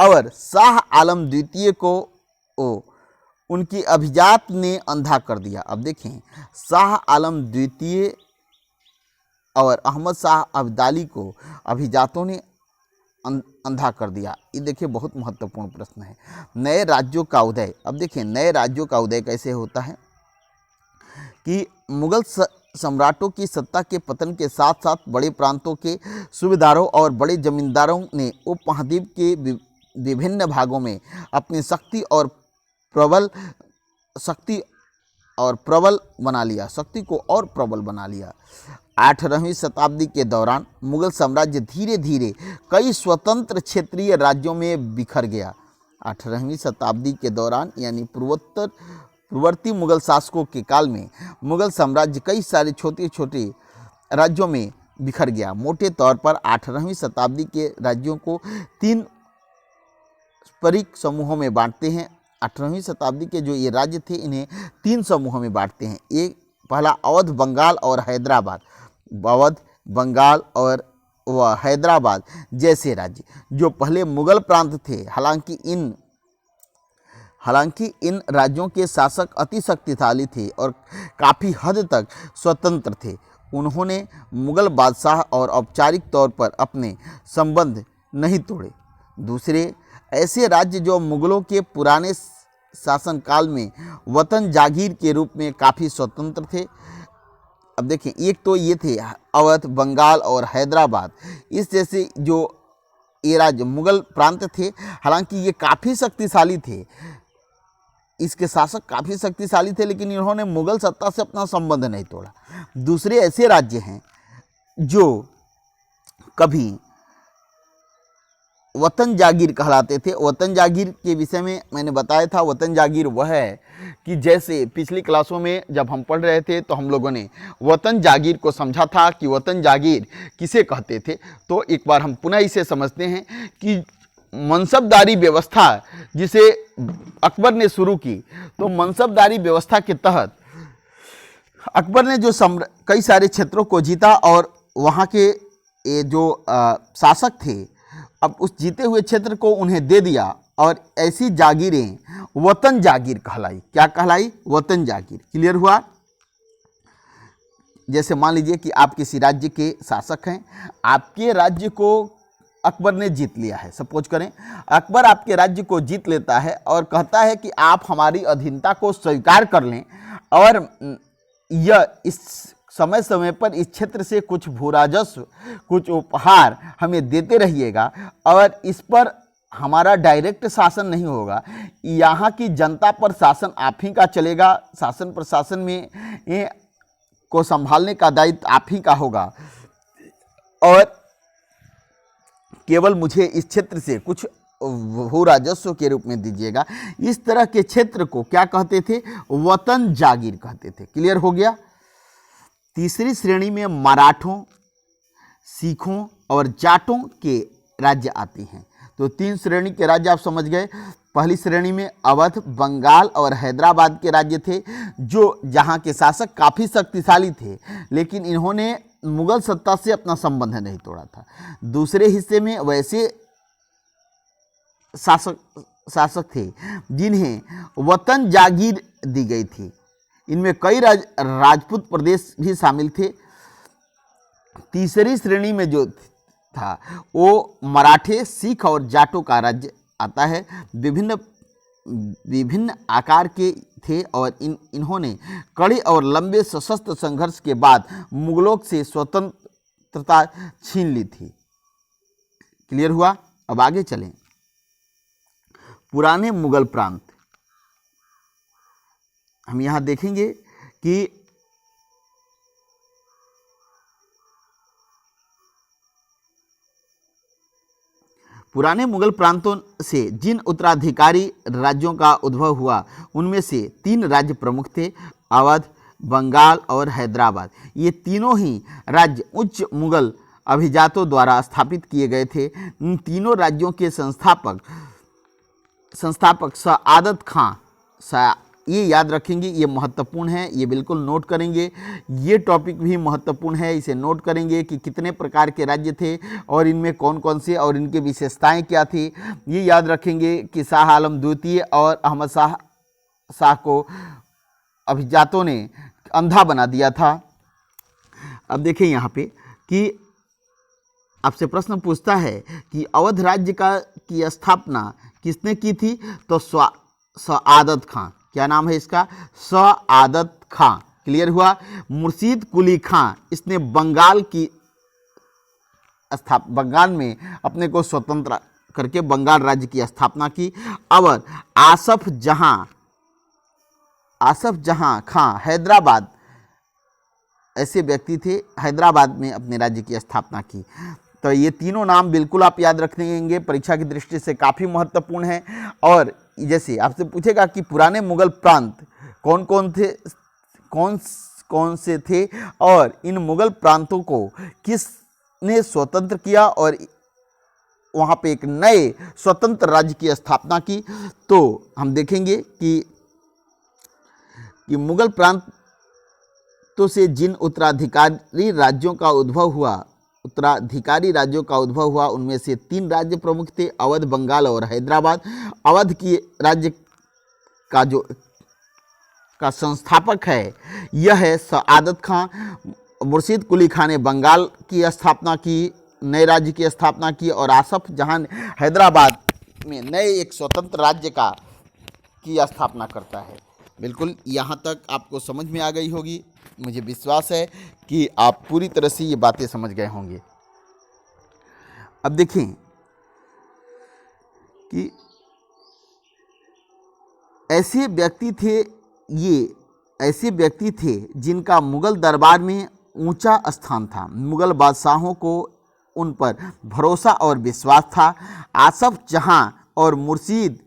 और शाह आलम द्वितीय को उनकी अभिजात ने अंधा कर दिया। अब देखें, शाह आलम द्वितीय और अहमद शाह अब्दाली को अभिजातों ने अंधा कर दिया। ये देखिए बहुत महत्वपूर्ण प्रश्न है। नए राज्यों का उदय। अब देखिए नए राज्यों का उदय कैसे होता है कि मुगल सम्राटों की सत्ता के पतन के साथ साथ बड़े प्रांतों के सूबेदारों और बड़े जमींदारों ने उपमहाद्वीप के विभिन्न भागों में अपनी शक्ति और प्रबल बना लिया। शक्ति को और प्रबल बना लिया। 18वीं शताब्दी के दौरान मुगल साम्राज्य धीरे धीरे कई स्वतंत्र क्षेत्रीय राज्यों में बिखर गया। 18वीं शताब्दी के दौरान यानी पूर्ववर्ती मुगल शासकों के काल में मुगल साम्राज्य कई सारे छोटे छोटे राज्यों में बिखर गया। मोटे तौर पर 18वीं शताब्दी के राज्यों को 3 पारंपरिक समूहों में बांटते हैं। 18वीं शताब्दी के जो ये राज्य थे इन्हें 3 समूहों में बांटते हैं। एक पहला अवध, बंगाल और हैदराबाद। अवध, बंगाल और हैदराबाद जैसे राज्य जो पहले मुगल प्रांत थे। हालांकि इन राज्यों के शासक अति शक्तिशाली थे और काफ़ी हद तक स्वतंत्र थे। उन्होंने मुगल बादशाह और औपचारिक तौर पर अपने संबंध नहीं तोड़े। दूसरे ऐसे राज्य जो मुगलों के पुराने शासनकाल में वतन जागीर के रूप में काफ़ी स्वतंत्र थे। अब देखें, एक तो ये थे अवध, बंगाल और हैदराबाद। इस जैसे जो ये राज्य मुगल प्रांत थे, हालांकि ये काफ़ी शक्तिशाली थे, इसके शासक काफ़ी शक्तिशाली थे, लेकिन इन्होंने मुगल सत्ता से अपना संबंध नहीं तोड़ा। दूसरे ऐसे राज्य हैं जो कभी वतन जागीर कहलाते थे। वतन जागीर के विषय में मैंने बताया था। वतन जागीर वह है कि जैसे पिछली क्लासों में जब हम पढ़ रहे थे तो हम लोगों ने वतन जागीर को समझा था कि वतन जागीर किसे कहते थे। तो एक बार हम पुनः इसे समझते हैं कि मनसबदारी व्यवस्था जिसे अकबर ने शुरू की, तो मनसबदारी व्यवस्था के तहत अकबर ने जो कई सारे क्षेत्रों को जीता और वहाँ के जो शासक थे, अब उस जीते हुए क्षेत्र को उन्हें दे दिया और ऐसी जागीरें वतन जागीर कहलाई। क्या कहलाई? वतन जागीर। क्लियर हुआ? जैसे मान लीजिए कि आप किसी राज्य के शासक हैं, आपके राज्य को अकबर ने जीत लिया है। सपोज करें अकबर आपके राज्य को जीत लेता है और कहता है कि आप हमारी अधीनता को स्वीकार कर लें और यह इस समय समय पर इस क्षेत्र से कुछ भू राजस्व, कुछ उपहार हमें देते रहिएगा और इस पर हमारा डायरेक्ट शासन नहीं होगा। यहाँ की जनता पर शासन आप ही का चलेगा। शासन प्रशासन में को संभालने का दायित्व आप ही का होगा और केवल मुझे इस क्षेत्र से कुछ भू राजस्व के रूप में दीजिएगा। इस तरह के क्षेत्र को क्या कहते थे? वतन जागीर कहते थे। क्लियर हो गया? तीसरी श्रेणी में मराठों, सिखों और जाटों के राज्य आते हैं। तो 3 श्रेणी के राज्य आप समझ गए। पहली श्रेणी में अवध, बंगाल और हैदराबाद के राज्य थे, जो जहाँ के शासक काफ़ी शक्तिशाली थे, लेकिन इन्होंने मुगल सत्ता से अपना संबंध नहीं तोड़ा था। दूसरे हिस्से में वैसे शासक थे जिन्हें वतन जागीर दी गई थी। इनमें कई राजपूत प्रदेश भी शामिल थे। तीसरी श्रेणी में जो था वो मराठे, सिख और जाटों का राज्य आता है। विभिन्न आकार के थे और इन्होंने कड़े और लंबे सशस्त्र संघर्ष के बाद मुगलों से स्वतंत्रता छीन ली थी। क्लियर हुआ। अब आगे चलें। पुराने मुगल प्रांत, हम यहां देखेंगे कि पुराने मुगल प्रांतों से जिन उत्तराधिकारी राज्यों का उद्भव हुआ उनमें से 3 राज्य प्रमुख थे, अवध, बंगाल और हैदराबाद। ये तीनों ही राज्य उच्च मुगल अभिजातों द्वारा स्थापित किए गए थे। इन तीनों राज्यों के संस्थापक सआदत खां, ये याद रखेंगे, ये महत्वपूर्ण है, ये बिल्कुल नोट करेंगे। ये टॉपिक भी महत्वपूर्ण है, इसे नोट करेंगे कि कितने प्रकार के राज्य थे और इनमें कौन कौन से और इनकी विशेषताएं क्या थी। ये याद रखेंगे कि शाह आलम द्वितीय और अहमद शाह को अभिजातों ने अंधा बना दिया था। अब देखें यहाँ पे कि आपसे प्रश्न पूछता है कि अवध राज्य की स्थापना किसने की थी, तो सआदत खां। क्या नाम है इसका? सआदत खां। क्लियर हुआ। मुर्शीद कुली खां, इसने बंगाल में अपने को स्वतंत्र करके बंगाल राज्य की स्थापना की। और आसफ जहां खां हैदराबाद, ऐसे व्यक्ति थे, हैदराबाद में अपने राज्य की स्थापना की। तो ये तीनों नाम बिल्कुल आप याद रखेंगे, परीक्षा की दृष्टि से काफ़ी महत्वपूर्ण है। और जैसे आपसे पूछेगा कि पुराने मुगल प्रांत कौन कौन से थे और इन मुगल प्रांतों को किसने स्वतंत्र किया और वहाँ पे एक नए स्वतंत्र राज्य की स्थापना की, तो हम देखेंगे कि मुगल प्रांतों से जिन उत्तराधिकारी राज्यों का उद्भव हुआ उनमें से 3 राज्य प्रमुख थे, अवध, बंगाल और हैदराबाद। अवध की राज्य का संस्थापक है, यह है सआदत खां। मुर्शीद कुली खां ने बंगाल की स्थापना की, नए राज्य की स्थापना की, और आसफ जहां हैदराबाद में नए एक स्वतंत्र राज्य की स्थापना करता है। बिल्कुल यहाँ तक आपको समझ में आ गई होगी। मुझे विश्वास है कि आप पूरी तरह से ये बातें समझ गए होंगे। अब देखें कि ऐसे व्यक्ति थे जिनका मुगल दरबार में ऊंचा स्थान था। मुगल बादशाहों को उन पर भरोसा और विश्वास था। आसफ जहां और मुर्शीद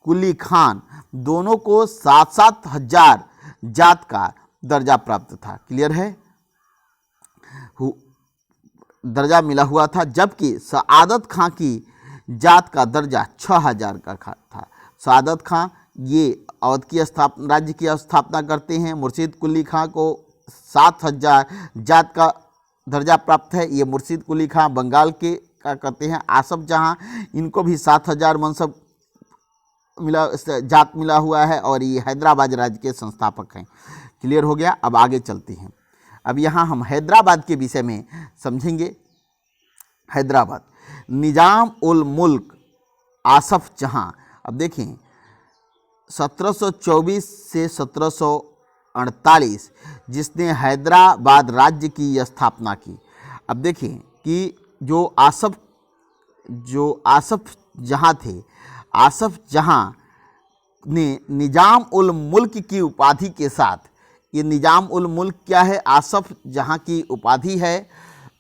कुली खान दोनों को 7-7 हजार जात का दर्जा प्राप्त था। क्लियर है, दर्जा मिला हुआ था, जबकि सआदत खां की जात का दर्जा 6000 का था। सआदत खां ये अवध की राज्य की स्थापना करते हैं। मुर्शीद कुली खां को 7000 जात का दर्जा प्राप्त है। ये मुर्शीद कुली खां बंगाल के का करते हैं। आसफ जहां, इनको भी 7000 मनसब जात मिला हुआ है और ये हैदराबाद राज्य के संस्थापक हैं। क्लियर हो गया। अब आगे चलते हैं। अब यहाँ हम हैदराबाद के विषय में समझेंगे। हैदराबाद, निजाम उल मुल्क आसफ जहां, अब देखें 1724 से 1748 जिसने हैदराबाद राज्य की स्थापना की। अब देखें कि जो आसफ जहां थे, आसफ जहां ने निजाम उल मुल्क की उपाधि के साथ, ये निजाम उल मुल्क क्या है? आसफ जहां की उपाधि है।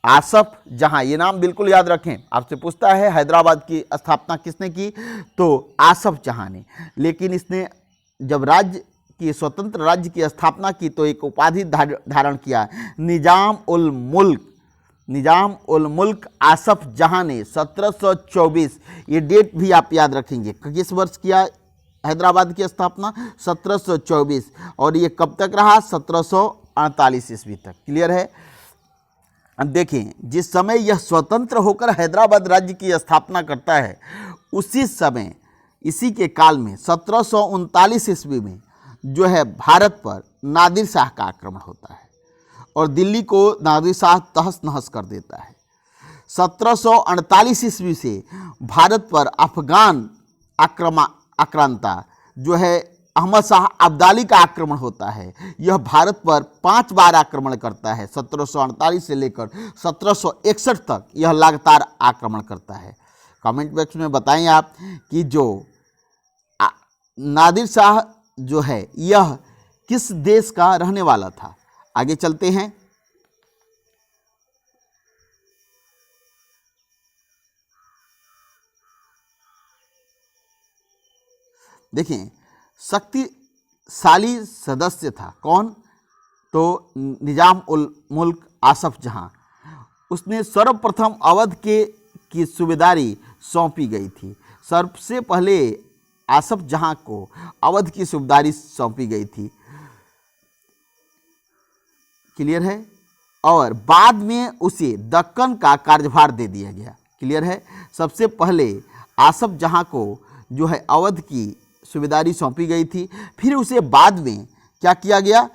आसफ जहां, ये नाम बिल्कुल याद रखें। आपसे पूछता है हैदराबाद की स्थापना किसने की, तो आसफ जहां ने। लेकिन इसने जब स्वतंत्र राज्य की स्थापना की तो एक उपाधि धारण किया, निजाम उल मुल्क आसफ जहां ने 1724, ये डेट भी आप याद रखेंगे, किस वर्ष किया हैदराबाद की स्थापना? 1724। और ये कब तक रहा? 1748 ईस्वी तक। क्लियर है। अब देखें, जिस समय यह स्वतंत्र होकर हैदराबाद राज्य की स्थापना करता है, उसी समय, इसी के काल में 1739 ईस्वी में जो है भारत पर नादिर शाह का आक्रमण होता है और दिल्ली को नादिर शाह तहस नहस कर देता है। 1748 ईस्वी से भारत पर अफगान आक्रांता जो है अहमद शाह अब्दाली का आक्रमण होता है। यह भारत पर 5 बार आक्रमण करता है। 1748 से लेकर 1761 तक यह लगातार आक्रमण करता है। कमेंट बॉक्स में बताएं आप कि जो नादिर शाह जो है यह किस देश का रहने वाला था। आगे चलते हैं। देखिए, शक्तिशाली सदस्य था कौन, तो निजाम उल मुल्क आसफ जहां। उसने सर्वप्रथम अवध की सूबेदारी सौंपी गई थी। सबसे पहले आसफ जहां को अवध की सूबेदारी सौंपी गई थी, क्लियर है, और बाद में उसे दक्कन का कार्यभार दे दिया गया। क्लियर है, सबसे पहले आसफ जहां को जो है अवध की सूबेदारी सौंपी गई थी, फिर उसे बाद में क्या किया गया,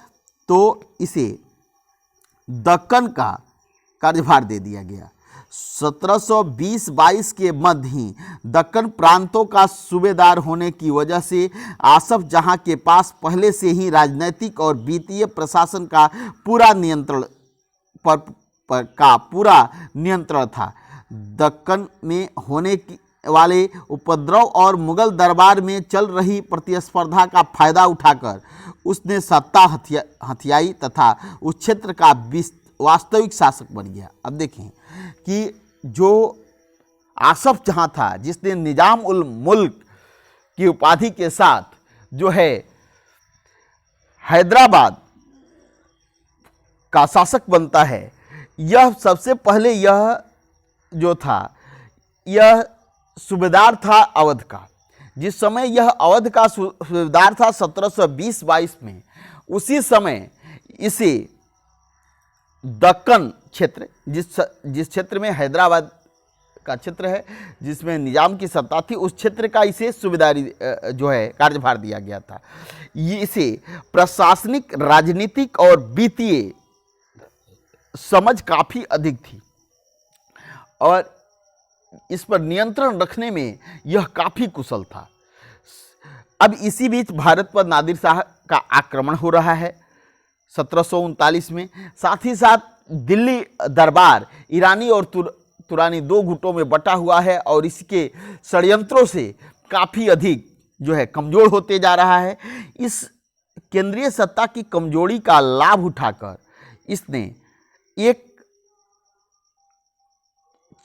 तो इसे दक्कन का कार्यभार दे दिया गया। 1720-22 के मध्य ही दक्कन प्रांतों का सूबेदार होने की वजह से आसफ जहां के पास पहले से ही राजनीतिक और वित्तीय प्रशासन का पूरा नियंत्रण था। दक्कन में होने वाले उपद्रव और मुगल दरबार में चल रही प्रतिस्पर्धा का फायदा उठाकर उसने सत्ता हथियाई तथा उस क्षेत्र का वास्तविक शासक बन गया। अब देखें कि जो आसफ जहां था, जिसने निजाम उल मुल्क की उपाधि के साथ जो है हैदराबाद का शासक बनता है, यह सबसे पहले यह जो था यह सूबेदार था अवध का। जिस समय यह अवध का सूबेदार था 1720-22 में, उसी समय इसे दक्कन क्षेत्र, जिस क्षेत्र में हैदराबाद का क्षेत्र है, जिसमें निजाम की सत्ता थी, उस क्षेत्र का इसे सूबेदारी जो है कार्यभार दिया गया था। ये इसे प्रशासनिक, राजनीतिक और वित्तीय समझ काफ़ी अधिक थी और इस पर नियंत्रण रखने में यह काफ़ी कुशल था। अब इसी बीच भारत पर नादिर शाह का आक्रमण हो रहा है 1739 में। साथ ही साथ दिल्ली दरबार ईरानी और तुरानी दो गुटों में बटा हुआ है और इसके षड्यंत्रों से काफ़ी अधिक जो है कमज़ोर होते जा रहा है। इस केंद्रीय सत्ता की कमजोरी का लाभ उठाकर इसने एक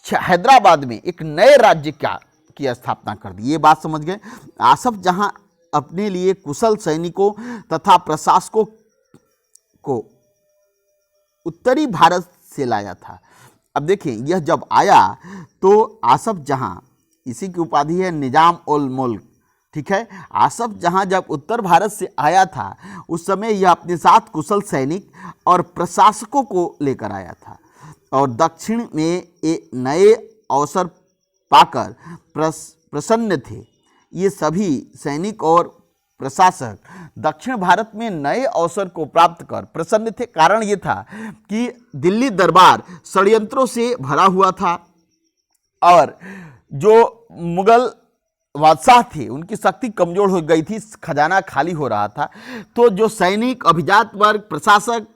हैदराबाद में एक नए राज्य की स्थापना कर दी। ये बात समझ गए। आसफ जहां अपने लिए कुशल सैनिकों तथा प्रशासकों को उत्तरी भारत से लाया था। अब देखिए, यह जब आया तो आसफ जहां, इसी की उपाधि है निजाम उल मुल्क, ठीक है। आसफ जहां जब उत्तर भारत से आया था, उस समय यह अपने साथ कुशल सैनिक और प्रशासकों को लेकर आया था और दक्षिण में एक नए अवसर पाकर प्रसन्न थे। ये सभी सैनिक और प्रशासक दक्षिण भारत में नए अवसर को प्राप्त कर प्रसन्न थे। कारण ये था कि दिल्ली दरबार षड्यंत्रों से भरा हुआ था और जो मुगल बादशाह थे उनकी शक्ति कमजोर हो गई थी, खजाना खाली हो रहा था। तो जो सैनिक, अभिजात वर्ग, प्रशासक,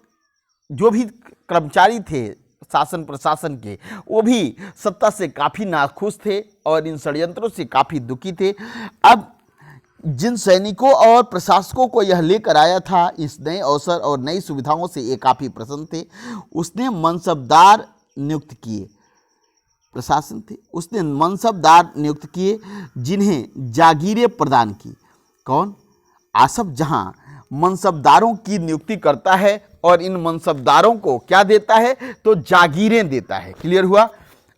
जो भी कर्मचारी थे शासन प्रशासन के, वो भी सत्ता से काफ़ी नाखुश थे और इन षड्यंत्रों से काफ़ी दुखी थे। अब जिन सैनिकों और प्रशासकों को यह लेकर आया था, इस नए अवसर और नई सुविधाओं से ये काफ़ी प्रसन्न थे। उसने मनसबदार नियुक्त किए, प्रशासन थे, उसने मनसबदार नियुक्त किए जिन्हें जागीरें प्रदान की। कौन? आसफ जहां मनसबदारों की नियुक्ति करता है और इन मनसबदारों को क्या देता है, तो जागीरें देता है। क्लियर हुआ।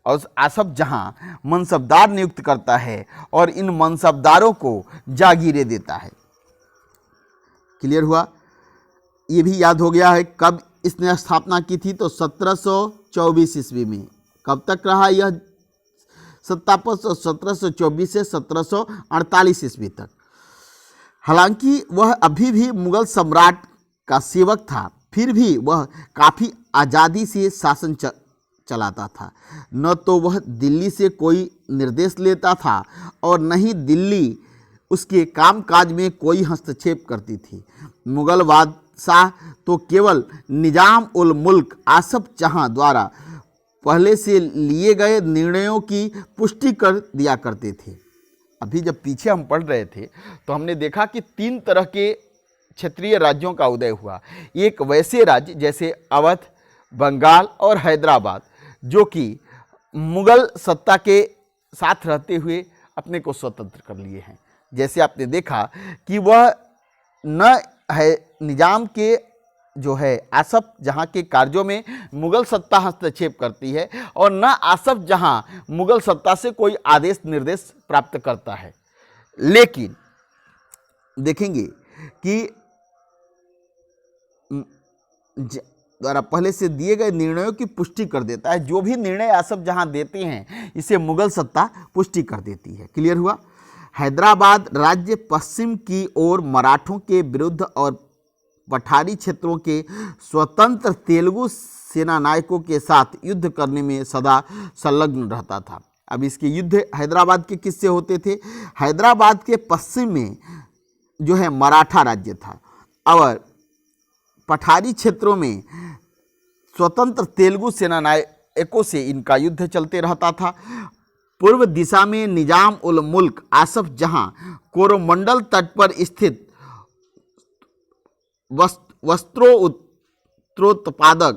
और आसफ जहां मनसबदार नियुक्त करता है और इन मनसबदारों को जागीरें देता है। क्लियर हुआ। ये भी याद हो गया है कब इसने स्थापना की थी, तो 1724 ईस्वी में। कब तक रहा यह सत्ता पर? 1724 से 1748 ईस्वी तक। हालांकि वह अभी भी मुगल सम्राट का सेवक था, फिर भी वह काफ़ी आज़ादी से शासन चलाता था। न तो वह दिल्ली से कोई निर्देश लेता था और न ही दिल्ली उसके कामकाज में कोई हस्तक्षेप करती थी। मुगल बादशाह तो केवल निजाम उल मुल्क आसफ जहां द्वारा पहले से लिए गए निर्णयों की पुष्टि कर दिया करते थे। अभी जब पीछे हम पढ़ रहे थे तो हमने देखा कि 3 तरह के क्षेत्रीय राज्यों का उदय हुआ। एक वैसे राज्य जैसे अवध, बंगाल और हैदराबाद, जो कि मुगल सत्ता के साथ रहते हुए अपने को स्वतंत्र कर लिए हैं। जैसे आपने देखा कि वह न है निजाम के जो है आसफ जहाँ के कार्यों में मुगल सत्ता हस्तक्षेप करती है, और न आसफ जहाँ मुगल सत्ता से कोई आदेश निर्देश प्राप्त करता है। लेकिन देखेंगे कि द्वारा पहले से दिए गए निर्णयों की पुष्टि कर देता है। जो भी निर्णय आसफ जहां देते हैं इसे मुगल सत्ता पुष्टि कर देती है। क्लियर हुआ। हैदराबाद राज्य पश्चिम की ओर मराठों के विरुद्ध और पठारी क्षेत्रों के स्वतंत्र तेलुगु सेनानायकों के साथ युद्ध करने में सदा संलग्न रहता था। अब इसके युद्ध हैदराबाद के किससे होते थे? हैदराबाद के पश्चिम में जो है मराठा राज्य था, और पठारी क्षेत्रों में स्वतंत्र तेलुगु सेनानायकों से इनका युद्ध चलते रहता था। पूर्व दिशा में निजाम उल मुल्क आसफ जहां कोरोमंडल तट पर स्थित वस्त्रोत्पादक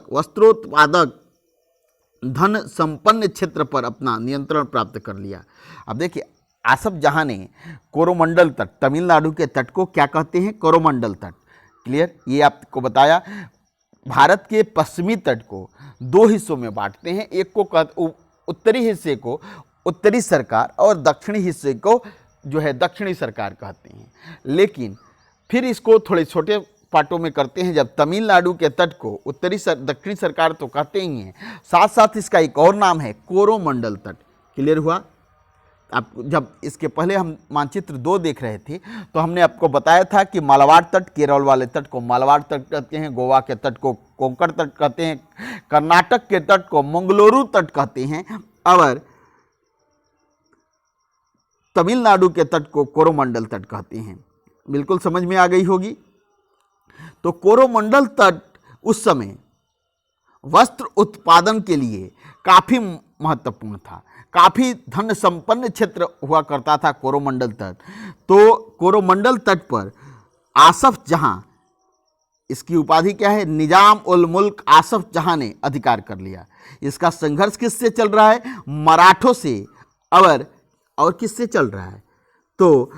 धन संपन्न क्षेत्र पर अपना नियंत्रण प्राप्त कर लिया। अब देखिए, आसफ जहां ने कोरोमंडल तट, तमिलनाडु के तट को क्या कहते हैं? कोरोमंडल तट। क्लियर, ये आपको बताया। भारत के पश्चिमी तट को 2 हिस्सों में बांटते हैं। एक को उत्तरी हिस्से को उत्तरी सरकार और दक्षिणी हिस्से को जो है दक्षिणी सरकार कहते हैं। लेकिन फिर इसको थोड़े छोटे पार्टों में करते हैं। जब तमिलनाडु के तट को दक्षिणी सरकार तो कहते ही हैं, साथ साथ इसका एक और नाम है कोरोमंडल तट। क्लियर हुआ। आप जब इसके पहले हम मानचित्र 2 देख रहे थे तो हमने आपको बताया था कि मालाबार तट, केरल वाले तट को मालाबार तट कहते हैं, गोवा के तट को कोंकण तट कहते हैं, कर्नाटक के तट को मंगलुरु तट कहते हैं, और तमिलनाडु के तट को कोरोमंडल तट कहते हैं। बिल्कुल समझ में आ गई होगी। तो कोरोमंडल तट उस समय वस्त्र उत्पादन के लिए काफी महत्वपूर्ण था। काफी धन संपन्न क्षेत्र हुआ करता था कोरोमंडल तट। तो कोरोमंडल तट पर आसफ जहां, इसकी उपाधि क्या है? निजाम उल मुल्क आसफ जहां ने अधिकार कर लिया। इसका संघर्ष किससे चल रहा है? मराठों से। और किससे चल रहा है? तो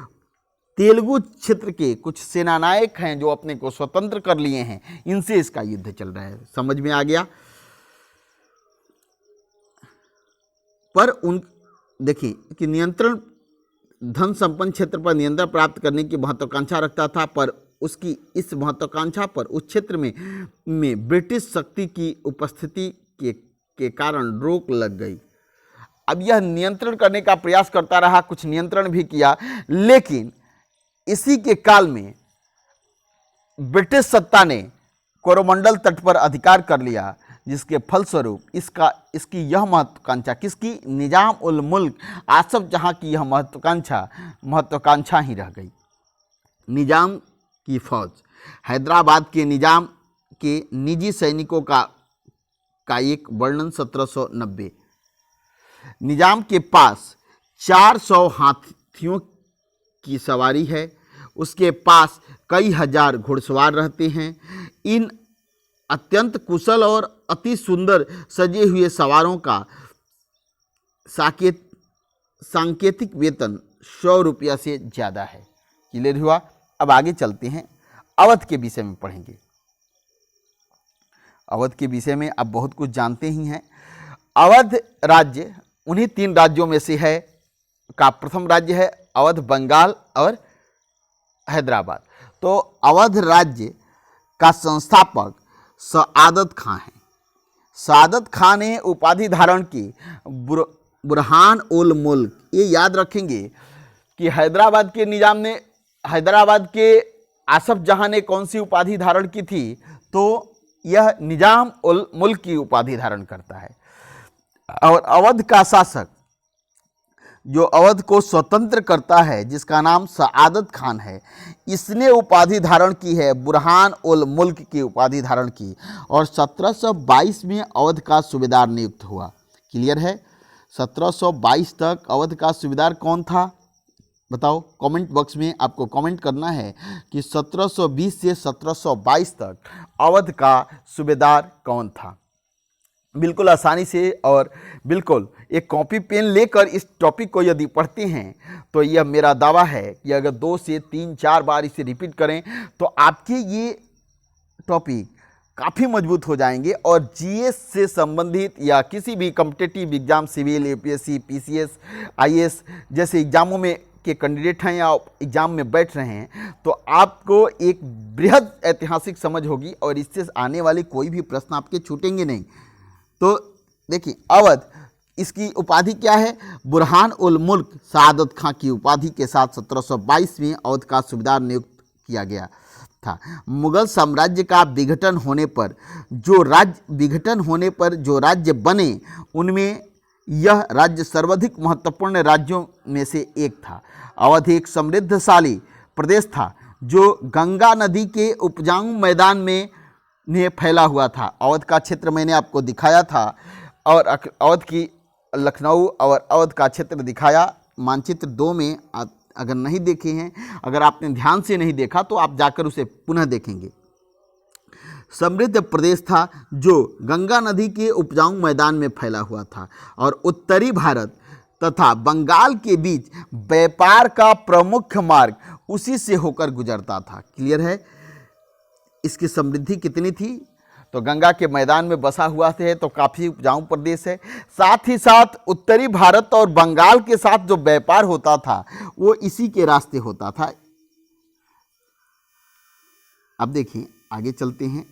तेलुगु क्षेत्र के कुछ सेनानायक हैं जो अपने को स्वतंत्र कर लिए हैं, इनसे इसका युद्ध चल रहा है। समझ में आ गया। पर उन देखिए कि नियंत्रण धन संपन्न क्षेत्र पर नियंत्रण प्राप्त करने की महत्वाकांक्षा रखता था, पर उसकी इस महत्वाकांक्षा पर उस क्षेत्र में ब्रिटिश शक्ति की उपस्थिति के कारण रोक लग गई। अब यह नियंत्रण करने का प्रयास करता रहा, कुछ नियंत्रण भी किया, लेकिन इसी के काल में ब्रिटिश सत्ता ने कोरोमंडल तट पर अधिकार कर लिया, जिसके फलस्वरूप इसकी यह महत्वाकांक्षा, किसकी? निजाम उल मुल्क आसफ जहां की यह महत्वाकांक्षा ही रह गई। निजाम की फौज हैदराबाद के निजाम के निजी सैनिकों का एक वर्णन 1790। निजाम के पास 400 हाथियों की सवारी है। उसके पास कई हजार घुड़सवार रहते हैं। इन अत्यंत कुशल और अति सुंदर सजे हुए सवारों का सांकेतिक वेतन 100 रुपया से ज़्यादा है। क्लियर हुआ। अब आगे चलते हैं, अवध के विषय में पढ़ेंगे। अवध के विषय में आप बहुत कुछ जानते ही हैं। अवध राज्य उन्हीं 3 राज्यों में से है का प्रथम राज्य है अवध, बंगाल और हैदराबाद। तो अवध राज्य का संस्थापक सआदत खां है। सआदत खां ने उपाधि धारण की बुरहान उल मुल्क। ये याद रखेंगे कि हैदराबाद के निजाम ने, हैदराबाद के आसफ जहां ने कौन सी उपाधि धारण की थी? तो यह निजाम उल मुल्क की उपाधि धारण करता है। और अवध का शासक जो अवध को स्वतंत्र करता है, जिसका नाम सआदत खान है, इसने उपाधि धारण की है, बुरहान उल मुल्क की उपाधि धारण की, और 1722 में अवध का सूबेदार नियुक्त हुआ। क्लियर है? 1722 तक अवध का सूबेदार कौन था? बताओ, कमेंट बॉक्स में आपको कमेंट करना है कि 1720 से 1722 तक अवध का सूबेदार कौन था। बिल्कुल आसानी से और बिल्कुल एक कॉपी पेन लेकर इस टॉपिक को यदि पढ़ते हैं तो यह मेरा दावा है कि अगर 2 से 3-4 बार इसे रिपीट करें तो आपके ये टॉपिक काफ़ी मजबूत हो जाएंगे और जीएस से संबंधित या किसी भी competitive exam, civil, UPSC, PCS, IAS जैसे एग्जामों में के कैंडिडेट हैं या एग्जाम में बैठ रहे हैं तो आपको एक बृहद ऐतिहासिक समझ होगी और इससे आने वाले कोई भी प्रश्न आपके छूटेंगे नहीं। तो देखिए, अवध, इसकी उपाधि क्या है? बुरहान उल मुल्क सआदत खां की उपाधि के साथ 1722 में अवध का सूबेदार नियुक्त किया गया था। मुगल साम्राज्य का विघटन होने पर जो राज्य बने उनमें यह राज्य सर्वाधिक महत्वपूर्ण राज्यों में से एक था। अवध एक समृद्धशाली प्रदेश था जो गंगा नदी के उपजाऊ मैदान में फैला हुआ था। अवध का क्षेत्र मैंने आपको दिखाया था और अवध की लखनऊ और अवध का क्षेत्र दिखाया मानचित्र 2 में। अगर नहीं देखे हैं, अगर आपने ध्यान से नहीं देखा तो आप जाकर उसे पुनः देखेंगे। समृद्ध प्रदेश था जो गंगा नदी के उपजाऊ मैदान में फैला हुआ था और उत्तरी भारत तथा बंगाल के बीच व्यापार का प्रमुख मार्ग उसी से होकर गुजरता था। क्लियर है? इसकी समृद्धि कितनी थी? तो गंगा के मैदान में बसा हुआ है तो काफ़ी उपजाऊ प्रदेश है। साथ ही साथ उत्तरी भारत और बंगाल के साथ जो व्यापार होता था वो इसी के रास्ते होता था। अब देखिए, आगे चलते हैं।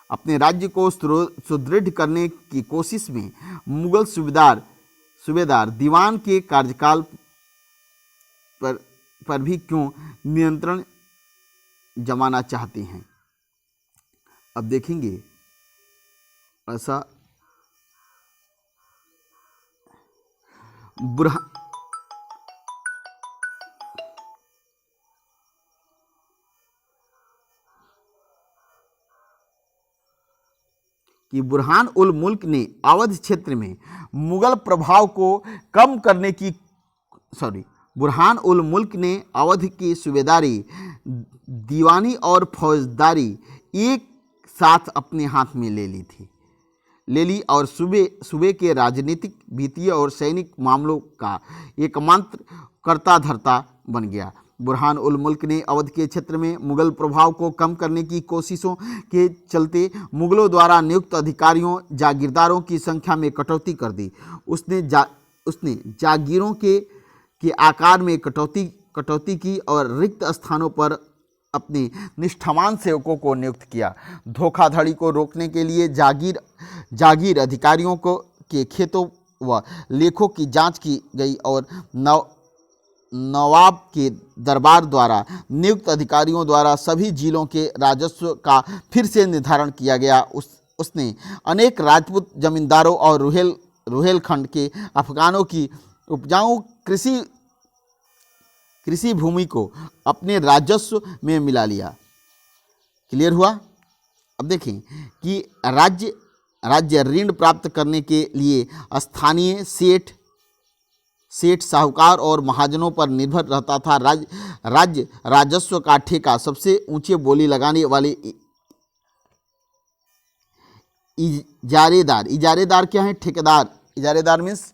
अपने राज्य को सुदृढ़ करने की कोशिश में मुगल सूबेदार दीवान के कार्यकाल पर भी क्यों नियंत्रण जमाना चाहते हैं? अब देखेंगे, ऐसा बुरहान उल मुल्क ने अवध क्षेत्र में मुगल प्रभाव को कम करने की बुरहान उल मुल्क ने अवध की सूबेदारी, दीवानी और फौजदारी एक साथ अपने हाथ में ले ली और सूबे के राजनीतिक, वित्तीय और सैनिक मामलों का एकमात्र कर्ता धर्ता बन गया। बुरहान उल मुल्क ने अवध के क्षेत्र में मुगल प्रभाव को कम करने की कोशिशों के चलते मुगलों द्वारा नियुक्त अधिकारियों, जागीरदारों की संख्या में कटौती कर दी। उसने जागीरों के आकार में कटौती की और रिक्त स्थानों पर अपने निष्ठावान सेवकों को नियुक्त किया। धोखाधड़ी को रोकने के लिए जागीर अधिकारियों के खेतों व लेखों की जांच की गई और नवाब के दरबार द्वारा नियुक्त अधिकारियों द्वारा सभी जिलों के राजस्व का फिर से निर्धारण किया गया। उसने अनेक राजपूत जमींदारों और रुहेलखंड के अफगानों की उपजाऊ कृषि भूमि को अपने राजस्व में मिला लिया। क्लियर हुआ? अब देखें कि राज्य ऋण प्राप्त करने के लिए स्थानीय सेठ, साहूकार और महाजनों पर निर्भर रहता था। राज्य राजस्व का ठेका सबसे ऊंचे बोली लगाने वाले इजारेदार क्या है? ठेकेदार। इजारेदार मीन्स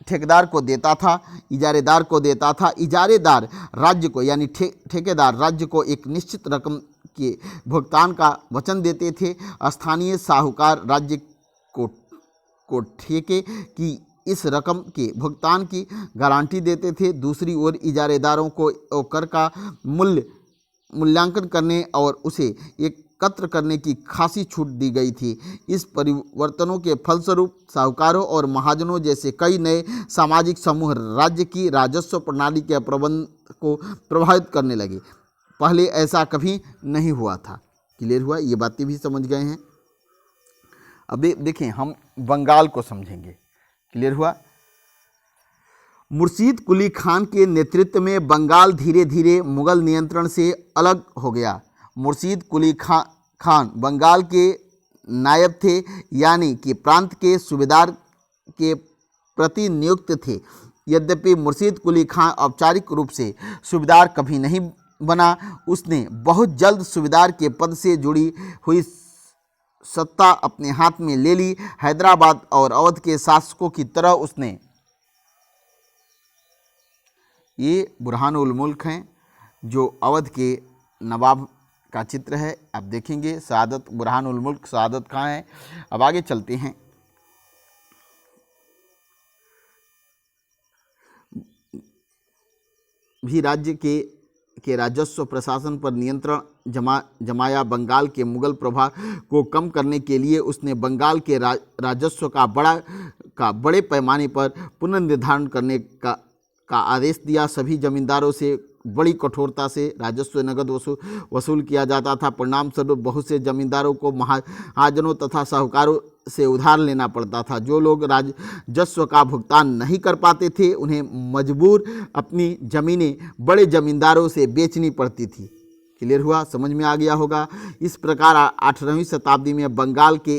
ठेकेदार को देता था। इजारेदार राज्य को यानी ठेकेदार राज्य को एक निश्चित रकम के भुगतान का वचन देते थे। स्थानीय साहूकार राज्य को ठेके की इस रकम के भुगतान की गारंटी देते थे। दूसरी ओर इजारेदारों को कर का मूल्यांकन करने और उसे एकत्र करने की खासी छूट दी गई थी। इस परिवर्तनों के फलस्वरूप साहूकारों और महाजनों जैसे कई नए सामाजिक समूह राज्य की राजस्व प्रणाली के प्रबंध को प्रभावित करने लगे। पहले ऐसा कभी नहीं हुआ था। क्लियर हुआ? ये बातें भी समझ गए हैं। अब देखें, हम बंगाल को समझेंगे। क्लियर हुआ? मुर्शीद कुली खान के नेतृत्व में बंगाल धीरे धीरे मुगल नियंत्रण से अलग हो गया। मुर्शीद कुली खान बंगाल के नायब थे, यानी कि प्रांत के सूबेदार के प्रति नियुक्त थे। यद्यपि मुर्शीद कुली खान औपचारिक रूप से सूबेदार कभी नहीं बना, उसने बहुत जल्द सूबेदार के पद से जुड़ी हुई सत्ता अपने हाथ में ले ली। हैदराबाद और अवध के शासकों की तरह उसने, ये बुरहानुल मुल्क हैं जो अवध के नवाब का चित्र है। आप देखेंगे सआदत, बुरहानुल मुल्क सआदत खां है। अब आगे चलते हैं। भी राज्य के राजस्व प्रशासन पर नियंत्रण जमाया। बंगाल के मुगल प्रभाव को कम करने के लिए उसने बंगाल के राजस्व का बड़े पैमाने पर पुनर्निर्धारण करने का आदेश दिया। सभी जमींदारों से बड़ी कठोरता से राजस्व नगद वसूल किया जाता था। परिणाम स्वरूप बहुत से जमींदारों को महाजनों तथा साहूकारों से उधार लेना पड़ता था। जो लोग राजस्व का भुगतान नहीं कर पाते थे, उन्हें मजबूर अपनी जमीनें बड़े जमींदारों से बेचनी पड़ती थी। क्लियर हुआ, समझ में आ गया होगा। इस प्रकार 18वीं शताब्दी में बंगाल के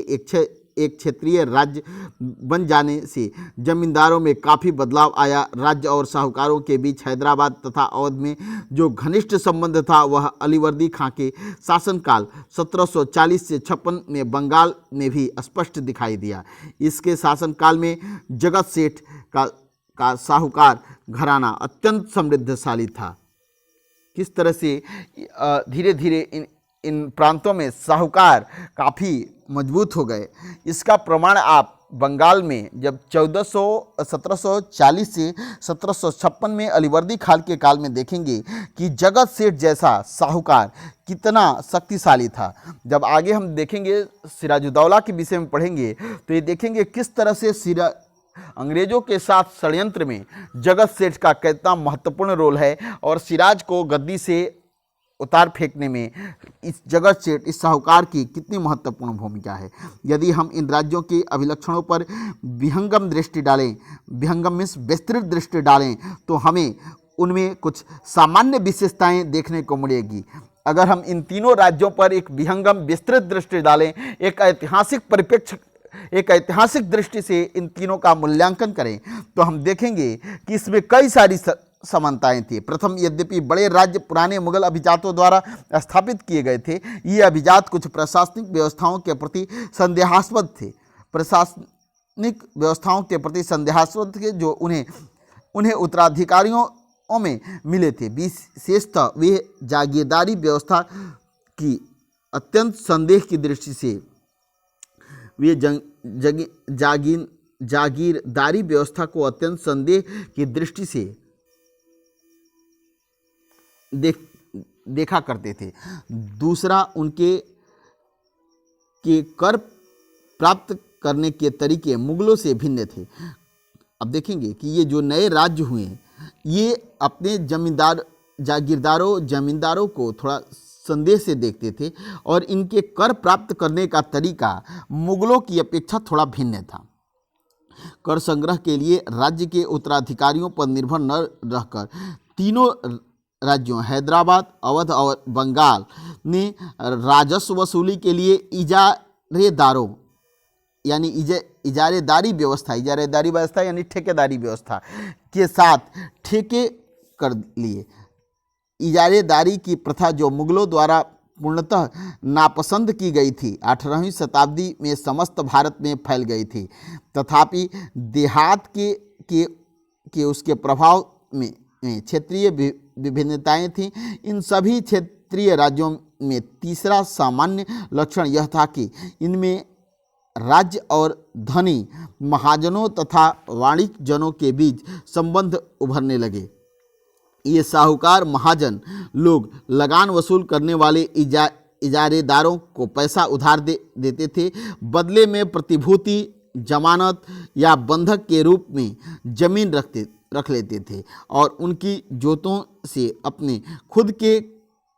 एक क्षेत्रीय राज्य बन जाने से जमींदारों में काफ़ी बदलाव आया। राज्य और साहूकारों के बीच हैदराबाद तथा अवध में जो घनिष्ठ संबंध था, वह अलीवर्दी खां के शासनकाल 1740 से 56 में बंगाल में भी स्पष्ट दिखाई दिया। इसके शासनकाल में जगत सेठ का साहूकार घराना अत्यंत समृद्धशाली था। किस तरह से धीरे धीरे इन प्रांतों में साहूकार काफ़ी मजबूत हो गए, इसका प्रमाण आप बंगाल में जब 1740 से 1756 में अलीवर्दी खान के काल में देखेंगे कि जगत सेठ जैसा साहूकार कितना शक्तिशाली था। जब आगे हम देखेंगे सिराजुद्दौला के विषय में पढ़ेंगे तो ये देखेंगे किस तरह से अंग्रेजों के साथ षड्यंत्र में जगत सेठ का कितना महत्वपूर्ण रोल है और सिराज को गद्दी से उतार फेंकने में इस जगत सेठ, इस साहूकार की कितनी महत्वपूर्ण भूमिका है। यदि हम इन राज्यों के अभिलक्षणों पर विहंगम दृष्टि डालें, विहंगम मीन्स विस्तृत दृष्टि डालें, तो हमें उनमें कुछ सामान्य विशेषताएं देखने को मिलेगी। अगर हम इन तीनों राज्यों पर एक विहंगम विस्तृत दृष्टि डालें, एक ऐतिहासिक परिप्रेक्ष्य, एक ऐतिहासिक दृष्टि से इन तीनों का मूल्यांकन करें, तो हम देखेंगे कि इसमें कई सारी समानताएं थी। प्रथम, यद्यपि बड़े राज्य पुराने मुगल अभिजातों द्वारा स्थापित किए गए थे, ये अभिजात कुछ प्रशासनिक व्यवस्थाओं के प्रति संदेहास्पद थे। प्रशासनिक व्यवस्थाओं के प्रति संदेहास्पद थे जो उन्हें उत्तराधिकारियों में मिले थे। विशेषतः वे जागीरदारी व्यवस्था की अत्यंत संदेह की दृष्टि से, वे जागीरदारी व्यवस्था को अत्यंत संदेह की दृष्टि से देखा करते थे। दूसरा, उनके कर प्राप्त करने के तरीके मुगलों से भिन्न थे। अब देखेंगे कि ये जो नए राज्य हुए, ये अपने जमींदारों को थोड़ा संदेह से देखते थे और इनके कर प्राप्त करने का तरीका मुगलों की अपेक्षा थोड़ा भिन्न था। कर संग्रह के लिए राज्य के उत्तराधिकारियों पर निर्भर न रहकर तीनों राज्यों हैदराबाद, अवध और बंगाल ने राजस्व वसूली के लिए इजारेदारों यानी इजारेदारी व्यवस्था यानी ठेकेदारी व्यवस्था के साथ ठेके कर लिए। इजारेदारी की प्रथा जो मुगलों द्वारा पूर्णतः नापसंद की गई थी, 18वीं शताब्दी में समस्त भारत में फैल गई थी। तथापि देहात के उसके प्रभाव में क्षेत्रीय विभिन्नताएं थीं। इन सभी क्षेत्रीय राज्यों में तीसरा सामान्य लक्षण यह था कि इनमें राज्य और धनी महाजनों तथा वाणिज्य जनों के बीच संबंध उभरने लगे। ये साहूकार महाजन लोग लगान वसूल करने वाले इजारेदारों को पैसा उधार देते थे। बदले में प्रतिभूति, जमानत या बंधक के रूप में जमीन रख लेते थे और उनकी जोतों से अपने खुद के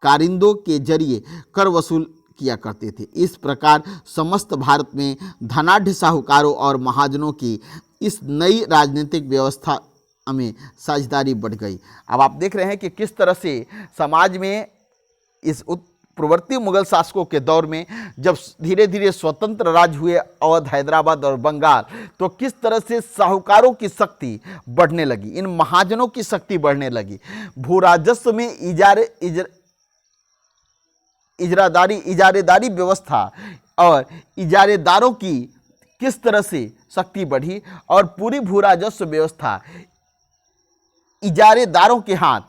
कारिंदों के जरिए कर वसूल किया करते थे। इस प्रकार समस्त भारत में धनाढ़ साहूकारों और महाजनों की इस नई राजनीतिक व्यवस्था में साझेदारी बढ़ गई। अब आप देख रहे हैं कि किस तरह से समाज में इस पूर्ववर्ती मुगल शासकों के दौर में जब धीरे धीरे स्वतंत्र राज्य हुए अवध, हैदराबाद और बंगाल, तो किस तरह से साहूकारों की शक्ति बढ़ने लगी, इन महाजनों की शक्ति बढ़ने लगी। भू राजस्व में इजारेदारी व्यवस्था और इजारेदारों की किस तरह से शक्ति बढ़ी और पूरी भू राजस्व व्यवस्था इजारेदारों के हाथ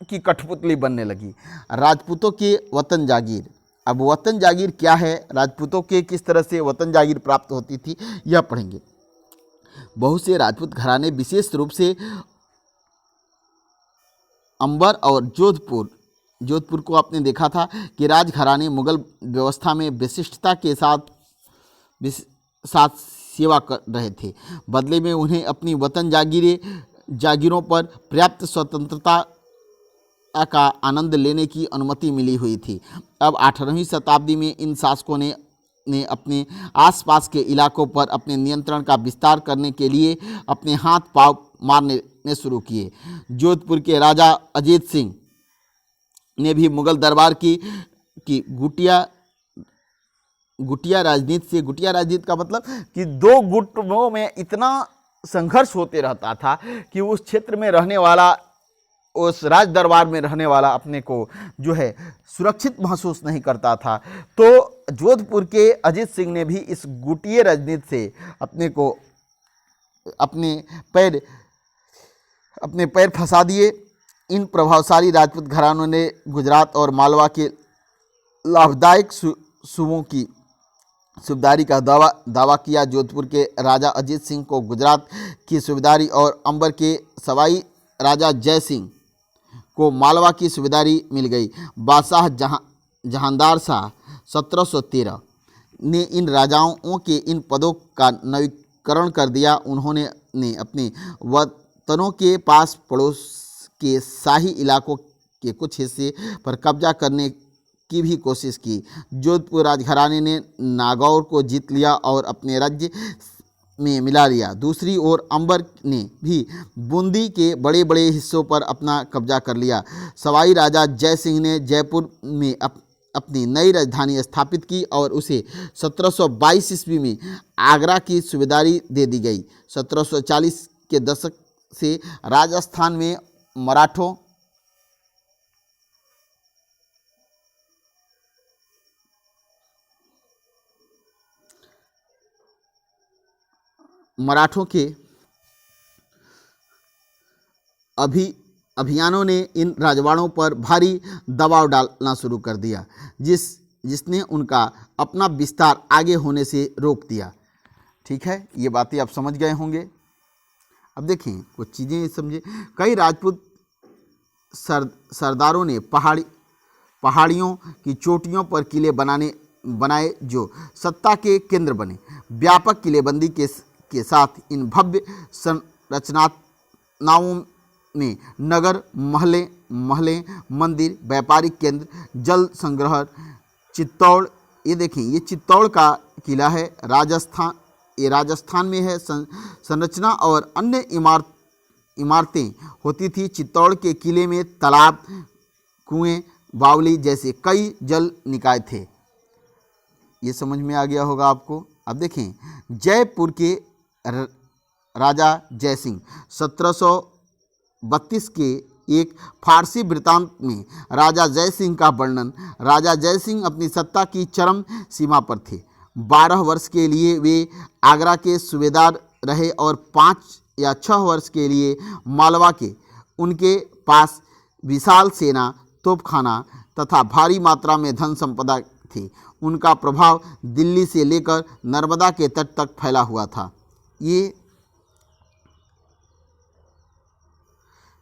की कठपुतली बनने लगी। राजपूतों के वतन जागीर। अब वतन जागीर क्या है, राजपूतों के किस तरह से वतन जागीर प्राप्त होती थी, यह पढ़ेंगे। बहुत से राजपूत घराने विशेष रूप से अंबर और जोधपुर को आपने देखा था कि राजघराने मुगल व्यवस्था में विशिष्टता के साथ सेवा कर रहे थे। बदले में उन्हें अपनी वतन जागीरों पर पर्याप्त स्वतंत्रता का आनंद लेने की अनुमति मिली हुई थी। अब 18वीं शताब्दी में इन शासकों ने अपने आसपास के इलाकों पर अपने नियंत्रण का विस्तार करने के लिए अपने हाथ पांव मारने शुरू किए। जोधपुर के राजा अजीत सिंह ने भी मुगल दरबार की गुटिया राजनीति का मतलब कि दो गुटों में इतना संघर्ष होते रहता था कि उस क्षेत्र में रहने वाला, उस राज दरबार में रहने वाला अपने को जो है सुरक्षित महसूस नहीं करता था। तो जोधपुर के अजीत सिंह ने भी इस गुटिये राजनीति से अपने पैर फंसा दिए। इन प्रभावशाली राजपूत घरानों ने गुजरात और मालवा के लाभदायक सूबों की सूबेदारी का दावा किया। जोधपुर के राजा अजीत सिंह को गुजरात की सूबेदारी और अंबर के सवाई राजा जय सिंह को मालवा की सूबेदारी मिल गई। बादशाह जहांदार शाह 1713 ने इन राजाओं के इन पदों का नवीकरण कर दिया। उन्होंने अपने वतनों के पास पड़ोस के शाही इलाकों के कुछ हिस्से पर कब्जा करने की भी कोशिश की। जोधपुर राजघराने ने नागौर को जीत लिया और अपने राज्य में मिला लिया। दूसरी ओर अंबर ने भी बूंदी के बड़े बड़े हिस्सों पर अपना कब्जा कर लिया। सवाई राजा जय सिंह ने जयपुर में अपनी नई राजधानी स्थापित की और उसे 1722 ईस्वी में आगरा की सूबेदारी दे दी गई। 1740 के दशक से राजस्थान में मराठों के अभियानों ने इन राजवाड़ों पर भारी दबाव डालना शुरू कर दिया, जिसने उनका अपना विस्तार आगे होने से रोक दिया। ठीक है, ये बातें आप समझ गए होंगे। अब देखें कुछ चीज़ें समझे। कई राजपूत सरदारों ने पहाड़ियों की चोटियों पर किले बनाए जो सत्ता के केंद्र बने। व्यापक किलेबंदी के साथ इन भव्य संरचनाओं में नगर, महलें, मंदिर, व्यापारिक केंद्र, जल संग्रह, चित्तौड़, ये देखें ये चित्तौड़ का किला है, राजस्थान में है। संरचना और अन्य इमारतें होती थी। चित्तौड़ के किले में तालाब, कुएं, बावली जैसे कई जल निकाय थे। ये समझ में आ गया होगा आपको। अब देखें जयपुर के राजा जय सिंह 1732 के एक फारसी वृत्तांत में राजा जय सिंह का वर्णन। राजा जय सिंह अपनी सत्ता की चरम सीमा पर थे। 12 वर्ष के लिए वे आगरा के सूबेदार रहे और 5 या 6 वर्ष के लिए मालवा के। उनके पास विशाल सेना, तोपखाना तथा भारी मात्रा में धन संपदा थी। उनका प्रभाव दिल्ली से लेकर नर्मदा के तट तक फैला हुआ था। ये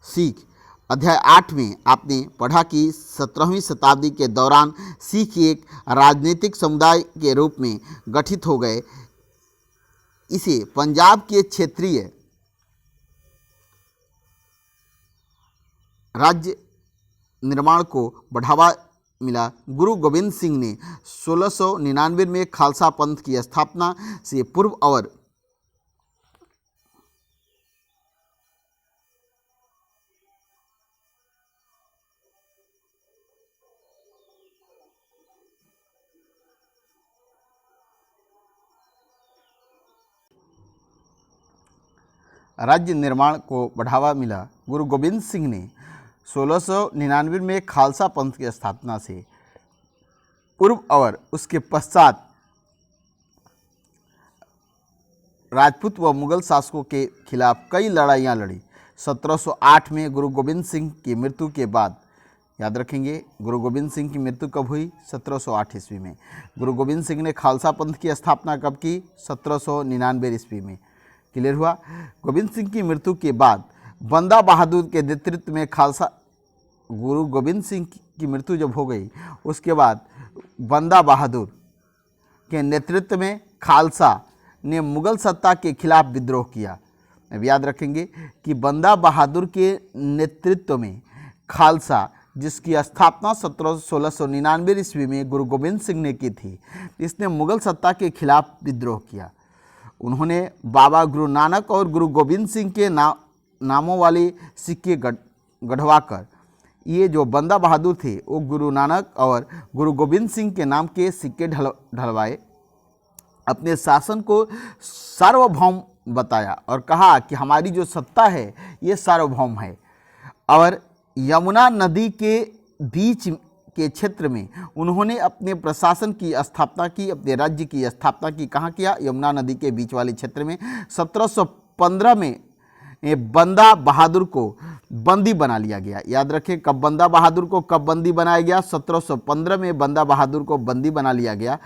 सिख अध्याय 8 में आपने पढ़ा कि 17वीं शताब्दी के दौरान सिख एक राजनीतिक समुदाय के रूप में गठित हो गए। इसे पंजाब के क्षेत्रीय राज्य निर्माण को बढ़ावा मिला। गुरु गोविंद सिंह ने 1699 में खालसा पंथ की स्थापना से पूर्व और राज्य निर्माण को बढ़ावा मिला। गुरु गोविंद सिंह ने 1699 में खालसा पंथ की स्थापना से पूर्व और उसके पश्चात राजपूत व मुगल शासकों के खिलाफ कई लड़ाइयाँ लड़ी। 1708 में गुरु गोविंद सिंह की मृत्यु के बाद, याद रखेंगे गुरु गोविंद सिंह की मृत्यु कब हुई? 1708 ईस्वी में। गुरु गोविंद सिंह ने खालसा पंथ की स्थापना कब की? 1799 ईस्वी में। क्लियर हुआ? गोविंद सिंह की मृत्यु के बाद बंदा बहादुर के नेतृत्व में खालसा, गुरु गोविंद सिंह की मृत्यु जब हो गई उसके बाद बंदा बहादुर के नेतृत्व में खालसा ने मुगल सत्ता के खिलाफ विद्रोह किया। अब याद रखेंगे कि बंदा बहादुर के नेतृत्व में खालसा, जिसकी स्थापना 1699 ईस्वी में गुरु गोविंद सिंह ने की थी, इसने मुगल सत्ता के खिलाफ विद्रोह किया। उन्होंने बाबा गुरु नानक और गुरु गोविंद सिंह के नामों वाले सिक्के गढ़वाकर, ये जो बंदा बहादुर थे वो गुरु नानक और गुरु गोविंद सिंह के नाम के सिक्के ढलवाए। अपने शासन को सार्वभौम बताया और कहा कि हमारी जो सत्ता है ये सार्वभौम है। और यमुना नदी के बीच के क्षेत्र में उन्होंने अपने प्रशासन की स्थापना की, अपने राज्य की स्थापना की। कहाँ किया? यमुना नदी के बीच वाले क्षेत्र में। 1715 में बंदा बहादुर को बंदी बना लिया गया। याद रखें, कब बंदा बहादुर को कब बंदी बनाया गया? 1715 में बंदा बहादुर को बंदी बना लिया गया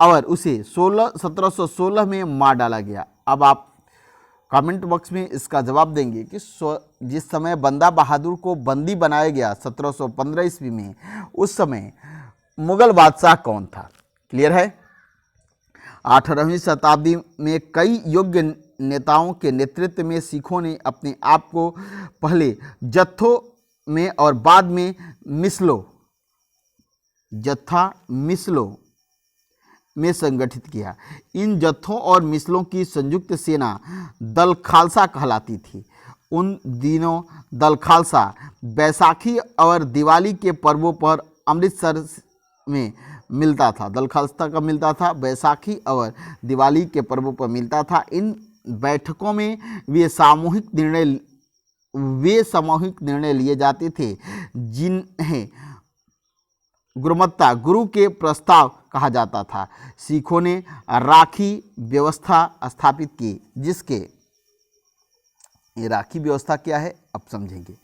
और उसे 1716 में मार डाला गया। अब आप कमेंट बॉक्स में इसका जवाब देंगे कि जिस समय बंदा बहादुर को बंदी बनाया गया 1715 ईस्वी में, उस समय मुगल बादशाह कौन था? क्लियर है? 18वीं शताब्दी में कई योग्य नेताओं के नेतृत्व में सिखों ने अपने आप को पहले जत्थों में और बाद में मिसलों में संगठित किया। इन जत्थों और मिसलों की संयुक्त सेना दल खालसा कहलाती थी। उन दिनों दल खालसा बैसाखी और दिवाली के पर्वों पर अमृतसर में मिलता था। दल खालसा कब मिलता था? बैसाखी और दिवाली के पर्वों पर मिलता था। इन बैठकों में वे सामूहिक निर्णय लिए जाते थे जिन्हें गुरुमत्ता, गुरु के प्रस्ताव कहा जाता था। सिखों ने राखी व्यवस्था स्थापित की, जिसके, ये राखी व्यवस्था क्या है अब समझेंगे,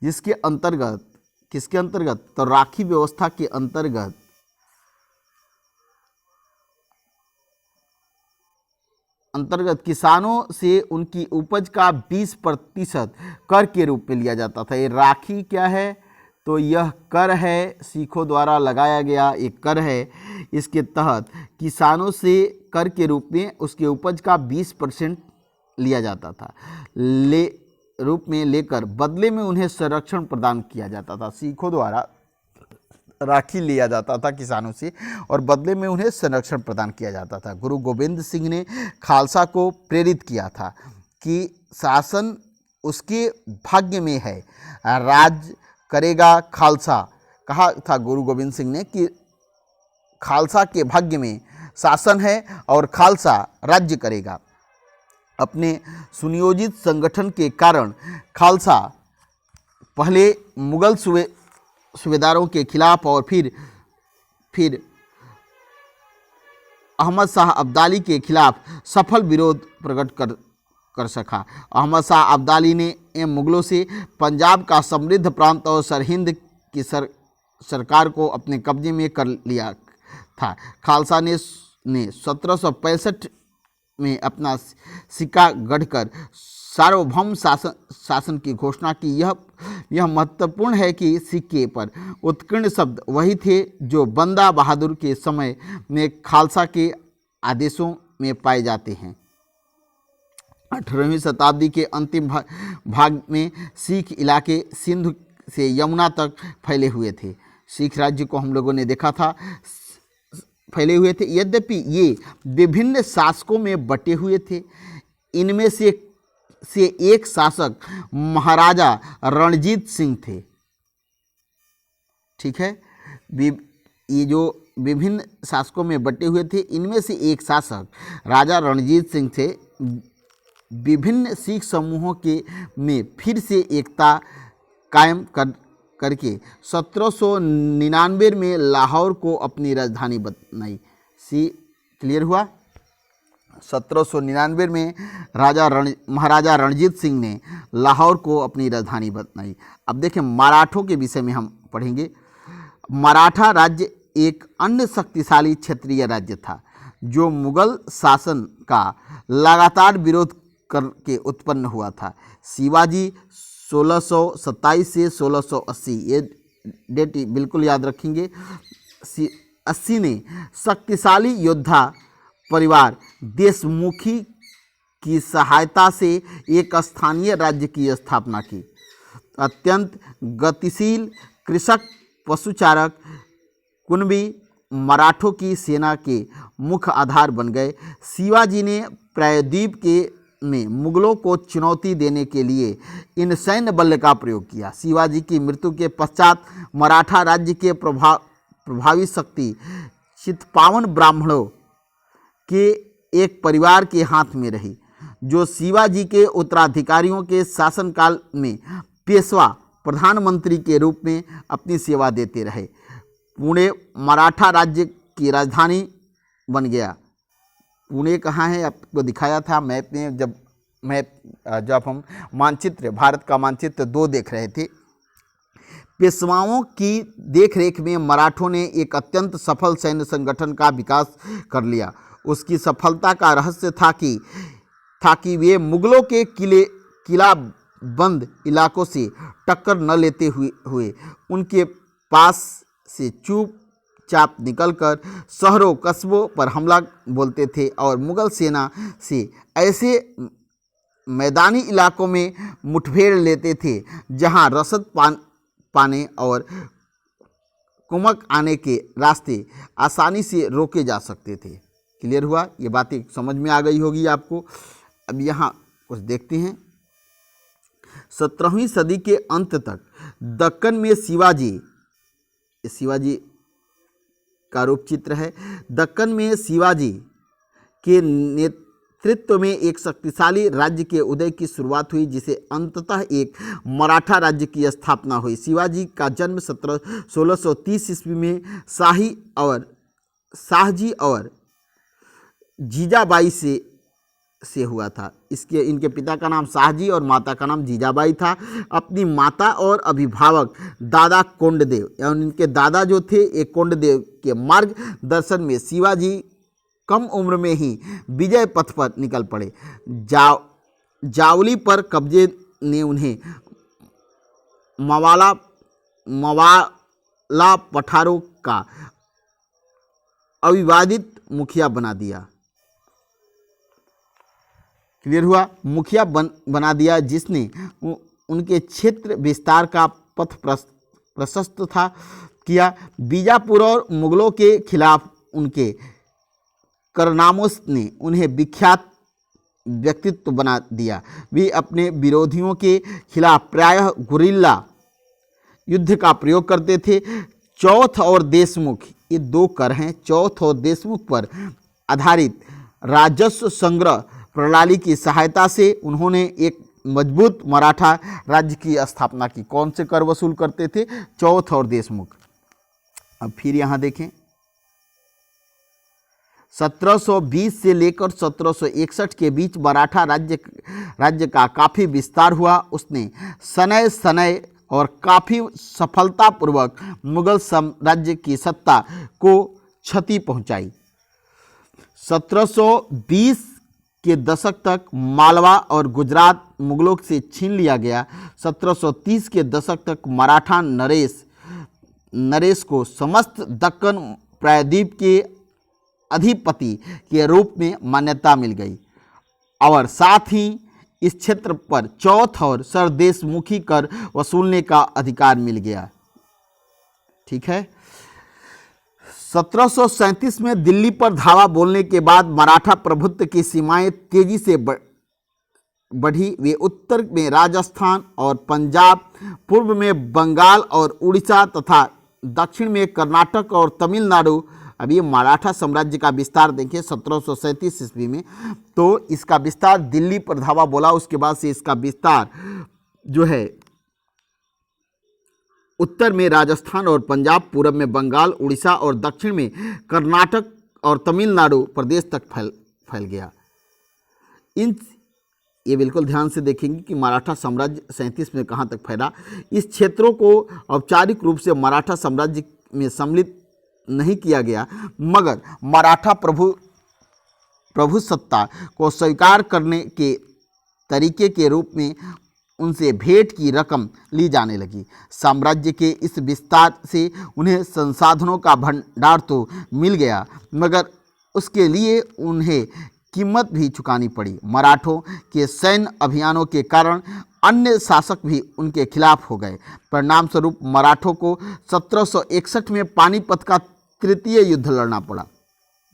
जिसके अंतर्गत, किसके अंतर्गत? तो राखी व्यवस्था के अंतर्गत किसानों से उनकी उपज का 20% कर के रूप में लिया जाता था। ये राखी क्या है? तो यह कर है, सिखों द्वारा लगाया गया एक कर है। इसके तहत किसानों से कर के रूप में उसके उपज का 20% लिया जाता था, रूप में लेकर बदले में उन्हें संरक्षण प्रदान किया जाता था। सिखों द्वारा राखी लिया जाता था किसानों से और बदले में उन्हें संरक्षण प्रदान किया जाता था। गुरु गोविंद सिंह ने खालसा को प्रेरित किया था कि शासन उसके भाग्य में है, राज करेगा खालसा। कहा था गुरु गोविंद सिंह ने कि खालसा के भाग्य में शासन है और खालसा राज्य करेगा। अपने सुनियोजित संगठन के कारण खालसा पहले मुगल सूबेदारों के खिलाफ और फिर अहमद शाह अब्दाली के खिलाफ सफल विरोध प्रकट कर सका। अहमद शाह अब्दाली ने मुगलों से पंजाब का समृद्ध प्रांत और सरहिंद की सरकार को अपने कब्जे में कर लिया था। खालसा ने 1765 में अपना सिक्का गढ़कर सार्वभौम शासन की घोषणा की। यह महत्वपूर्ण है कि सिक्के पर उत्कीर्ण शब्द वही थे जो बंदा बहादुर के समय में खालसा के आदेशों में पाए जाते हैं। 18वीं शताब्दी के अंतिम भाग में सिख इलाके सिंध से यमुना तक फैले हुए थे। सिख राज्य को हम लोगों ने देखा था फैले हुए थे। यद्यपि ये विभिन्न शासकों में बटे हुए थे। इनमें से एक शासक महाराजा रणजीत सिंह थे। ठीक है, ये जो विभिन्न शासकों में बटे हुए थे, इनमें से एक शासक राजा रणजीत सिंह थे। विभिन्न सिख समूहों के में फिर से एकता कायम करके 1799 में लाहौर को अपनी राजधानी बनाई। क्लियर हुआ। 1799 में महाराजा रणजीत सिंह ने लाहौर को अपनी राजधानी बनाई। अब देखें मराठों के विषय में हम पढ़ेंगे। मराठा राज्य एक अन्य शक्तिशाली क्षेत्रीय राज्य था जो मुगल शासन का लगातार विरोध करके उत्पन्न हुआ था। शिवाजी 1627 से 1680, ये डेट बिल्कुल याद रखेंगे। 80 ने शक्तिशाली योद्धा परिवार देशमुखी की सहायता से एक स्थानीय राज्य की स्थापना की। अत्यंत गतिशील कृषक पशुचारक कुणबी मराठों की सेना के मुख्य आधार बन गए। शिवाजी ने प्रायद्वीप में मुगलों को चुनौती देने के लिए इन सैन्य बल का प्रयोग किया। शिवाजी की मृत्यु के पश्चात मराठा राज्य के प्रभावी शक्ति चित्पावन ब्राह्मणों के एक परिवार के हाथ में रही, जो शिवाजी के उत्तराधिकारियों के शासनकाल में पेशवा प्रधानमंत्री के रूप में अपनी सेवा देते रहे। पुणे मराठा राज्य की राजधानी बन गया। पुणे कहाँ है आपको दिखाया था मैप में, जब हम मानचित्र भारत का मानचित्र 2 देख रहे थे। पेशवाओं की देखरेख में मराठों ने एक अत्यंत सफल सैन्य संगठन का विकास कर लिया। उसकी सफलता का रहस्य था कि वे मुगलों के किला बंद इलाकों से टक्कर न लेते हुए उनके पास से चुपचाप निकलकर शहरों कस्बों पर हमला बोलते थे और मुगल सेना से ऐसे मैदानी इलाकों में मुठभेड़ लेते थे जहां रसद पाने और कुमक आने के रास्ते आसानी से रोके जा सकते थे। क्लियर हुआ? ये बातें समझ में आ गई होगी आपको। अब यहाँ कुछ देखते हैं। 17वीं सदी के अंत तक दक्कन में शिवाजी का रूप चित्र है। दक्कन में शिवाजी के नेतृत्व में एक शक्तिशाली राज्य के उदय की शुरुआत हुई, जिसे अंततः एक मराठा राज्य की स्थापना हुई। शिवाजी का जन्म 1630 ईस्वी में शाहजी और जीजाबाई से हुआ था। इनके पिता का नाम शाहजी और माता का नाम जीजाबाई था। अपनी माता और अभिभावक दादा कोंडदेव एवं इनके दादा जो थे एक कोंडदेव के मार्गदर्शन में शिवाजी कम उम्र में ही विजय पथ पर निकल पड़े। जावली पर कब्जे ने उन्हें मवाला पठारों का अविवादित मुखिया बना दिया। क्लियर हुआ? मुखिया बना दिया, जिसने उनके क्षेत्र विस्तार का पथ प्रशस्त किया। बीजापुर और मुगलों के खिलाफ उनके कारनामों ने उन्हें विख्यात व्यक्तित्व बना दिया। वे अपने विरोधियों के खिलाफ प्रायः गुरिल्ला युद्ध का प्रयोग करते थे। चौथ और देशमुख, ये 2 कर हैं, चौथ और देशमुख पर आधारित राजस्व संग्रह प्रणाली की सहायता से उन्होंने एक मजबूत मराठा राज्य की स्थापना की। कौन से कर वसूल करते थे? चौथ और देशमुख। अब फिर यहाँ देखें, 1720 से लेकर 1761 के बीच मराठा राज्य का काफ़ी विस्तार हुआ। उसने सनय और काफ़ी सफलतापूर्वक मुगल साम्राज्य की सत्ता को क्षति पहुंचाई। 1720 के दशक तक मालवा और गुजरात मुगलों से छीन लिया गया। 1730 के दशक तक मराठा नरेश को समस्त दक्कन प्रायद्वीप के अधिपति के रूप में मान्यता मिल गई और साथ ही इस क्षेत्र पर चौथ और सरदेशमुखी कर वसूलने का अधिकार मिल गया। ठीक है। 1737 में दिल्ली पर धावा बोलने के बाद मराठा प्रभुत्व की सीमाएं तेजी से बढ़ी। वे उत्तर में राजस्थान और पंजाब, पूर्व में बंगाल और उड़ीसा तथा दक्षिण में कर्नाटक और तमिलनाडु अब ये मराठा साम्राज्य का विस्तार देखिए 1737 ईस्वी में, तो इसका विस्तार दिल्ली पर धावा बोला, उसके बाद से इसका विस्तार जो है उत्तर में राजस्थान और पंजाब, पूरब में बंगाल, उड़ीसा और दक्षिण में कर्नाटक और तमिलनाडु प्रदेश तक फैल गया। ये बिल्कुल ध्यान से देखेंगे कि मराठा साम्राज्य 37 में कहाँ तक फैला। इस क्षेत्रों को औपचारिक रूप से मराठा साम्राज्य में सम्मिलित नहीं किया गया, मगर मराठा प्रभुसत्ता को स्वीकार करने के तरीके के रूप में उनसे भेंट की रकम ली जाने लगी। साम्राज्य के इस विस्तार से उन्हें संसाधनों का भंडार तो मिल गया, मगर उसके लिए उन्हें कीमत भी चुकानी पड़ी। मराठों के सैन्य अभियानों के कारण अन्य शासक भी उनके खिलाफ हो गए। परिणाम स्वरूप मराठों को 1761 में पानीपत का तृतीय युद्ध लड़ना पड़ा।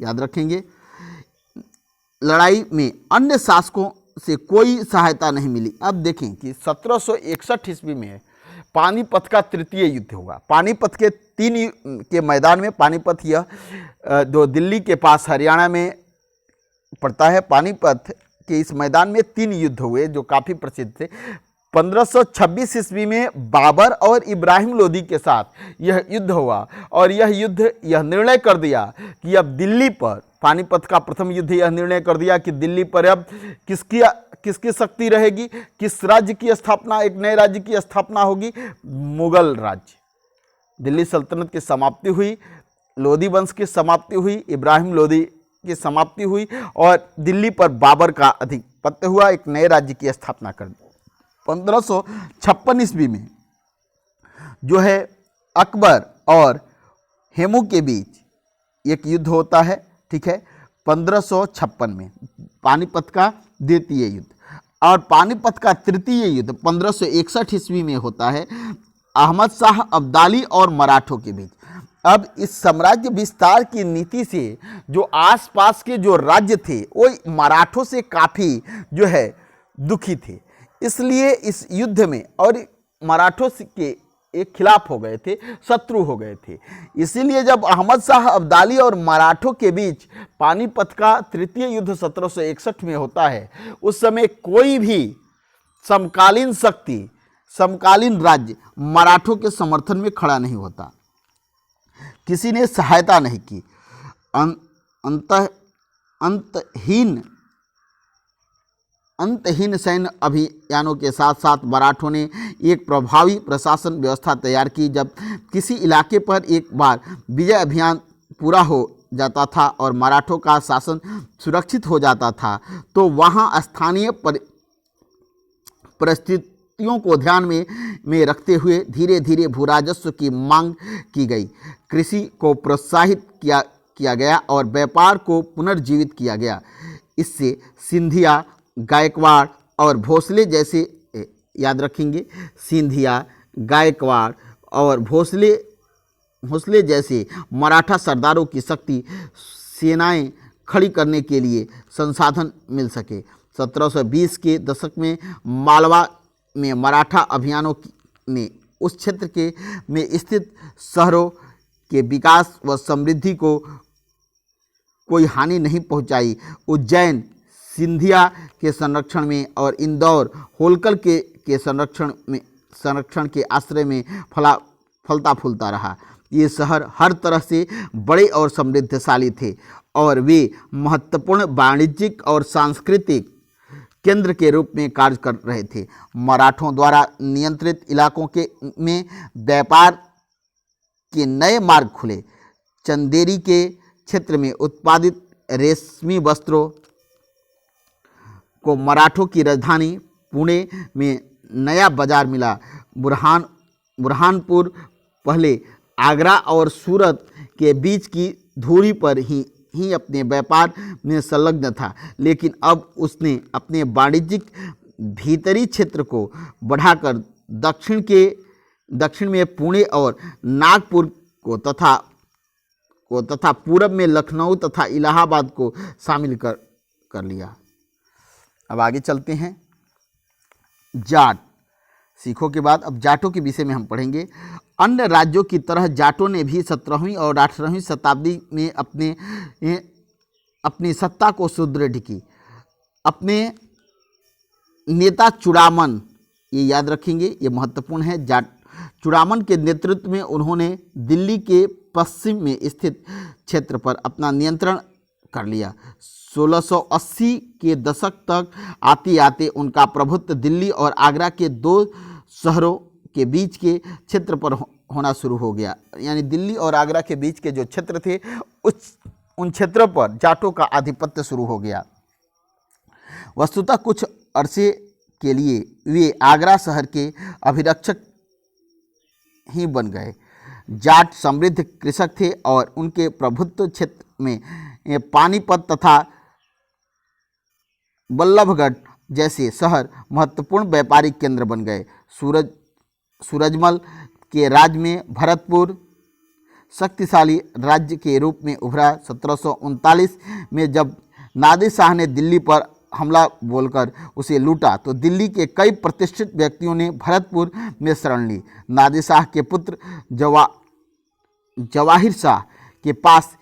याद रखेंगे, लड़ाई में अन्य शासकों से कोई सहायता नहीं मिली। अब देखें कि 1761 ईस्वी में पानीपत का तृतीय युद्ध होगा। पानीपत के 3 के मैदान में, पानीपत यह जो दिल्ली के पास हरियाणा में पड़ता है, पानीपत के इस मैदान में 3 युद्ध हुए जो काफ़ी प्रसिद्ध थे। 1526 ईस्वी में बाबर और इब्राहिम लोदी के साथ यह युद्ध हुआ और यह युद्ध यह निर्णय कर दिया कि अब दिल्ली पर, पानीपत का प्रथम युद्ध यह निर्णय कर दिया कि दिल्ली पर अब किसकी शक्ति रहेगी, किस राज्य की स्थापना, एक नए राज्य की स्थापना होगी, मुगल राज्य। दिल्ली सल्तनत की समाप्ति हुई, लोदी वंश की समाप्ति हुई, इब्राहिम लोदी की समाप्ति हुई और दिल्ली पर बाबर का आधिपत्य हुआ, एक नए राज्य की स्थापना कर दी। 1556 ईस्वी में जो है अकबर और हेमू के बीच एक युद्ध होता है, ठीक है, 1556 में पानीपत का द्वितीय युद्ध। और पानीपत का तृतीय युद्ध 1561 ईस्वी में होता है अहमद शाह अब्दाली और मराठों के बीच। अब इस साम्राज्य विस्तार की नीति से जो आसपास के जो राज्य थे वो मराठों से काफ़ी जो है दुखी थे, इसलिए इस युद्ध में और मराठों के एक खिलाफ हो गए थे, शत्रु हो गए थे। इसीलिए जब अहमद शाह अब्दाली और मराठों के बीच पानीपत का तृतीय युद्ध 1761 में होता है, उस समय कोई भी समकालीन शक्ति, समकालीन राज्य मराठों के समर्थन में खड़ा नहीं होता, किसी ने सहायता नहीं की। अंतहीन सैन्य अभियानों के साथ साथ मराठों ने एक प्रभावी प्रशासन व्यवस्था तैयार की। जब किसी इलाके पर एक बार विजय अभियान पूरा हो जाता था और मराठों का शासन सुरक्षित हो जाता था, तो वहाँ स्थानीय परिस्थितियों को ध्यान में रखते हुए धीरे धीरे भूराजस्व की मांग की गई, कृषि को प्रोत्साहित किया गया और व्यापार को पुनर्जीवित किया गया। इससे सिंधिया, गायकवाड़ और भोसले जैसे, याद रखेंगे, सिंधिया, गायकवाड़ और भोसले जैसे मराठा सरदारों की शक्ति, सेनाएं खड़ी करने के लिए संसाधन मिल सके। 1720 के दशक में मालवा में मराठा अभियानों ने उस क्षेत्र में स्थित शहरों के विकास व समृद्धि को कोई हानि नहीं पहुंचाई। उज्जैन सिंधिया के संरक्षण में और इंदौर होलकर के संरक्षण के आश्रय में फलता फूलता रहा। ये शहर हर तरह से बड़े और समृद्धशाली थे और वे महत्वपूर्ण वाणिज्यिक और सांस्कृतिक केंद्र के रूप में कार्य कर रहे थे। मराठों द्वारा नियंत्रित इलाकों में व्यापार के नए मार्ग खुले। चंदेरी के क्षेत्र में उत्पादित रेशमी वस्त्रों को मराठों की राजधानी पुणे में नया बाजार मिला। बुरहानपुर पहले आगरा और सूरत के बीच की धुरी पर ही अपने व्यापार में संलग्न था, लेकिन अब उसने अपने वाणिज्यिक भीतरी क्षेत्र को बढ़ाकर दक्षिण में पुणे और नागपुर को तथा पूरब में लखनऊ तथा इलाहाबाद को शामिल कर लिया। अब आगे चलते हैं। जाट सिखों के बाद अब जाटों के विषय में हम पढ़ेंगे। अन्य राज्यों की तरह जाटों ने भी 17वीं और 18वीं शताब्दी में अपनी सत्ता को सुदृढ़ की। अपने नेता चूड़ामन, ये याद रखेंगे, ये महत्वपूर्ण है, चूड़ामन के नेतृत्व में उन्होंने दिल्ली के पश्चिम में स्थित क्षेत्र पर अपना नियंत्रण कर लिया। 1680 के दशक तक आते आते उनका प्रभुत्व दिल्ली और आगरा के दो शहरों के बीच के क्षेत्र पर होना शुरू हो गया। यानी दिल्ली और आगरा के बीच के जो क्षेत्र थे उन क्षेत्रों पर जाटों का आधिपत्य शुरू हो गया। वस्तुतः कुछ अरसे के लिए वे आगरा शहर के अभिरक्षक ही बन गए। जाट समृद्ध कृषक थे और उनके प्रभुत्व क्षेत्र में पानीपत तथा बल्लभगढ़ जैसे शहर महत्वपूर्ण व्यापारिक केंद्र बन गए। सूरजमल के राज्य में भरतपुर शक्तिशाली राज्य के रूप में उभरा। 1739 में जब नादिर शाह ने दिल्ली पर हमला बोलकर उसे लूटा तो दिल्ली के कई प्रतिष्ठित व्यक्तियों ने भरतपुर में शरण ली। नादिर शाह के पुत्र जवाहिर शाह के पास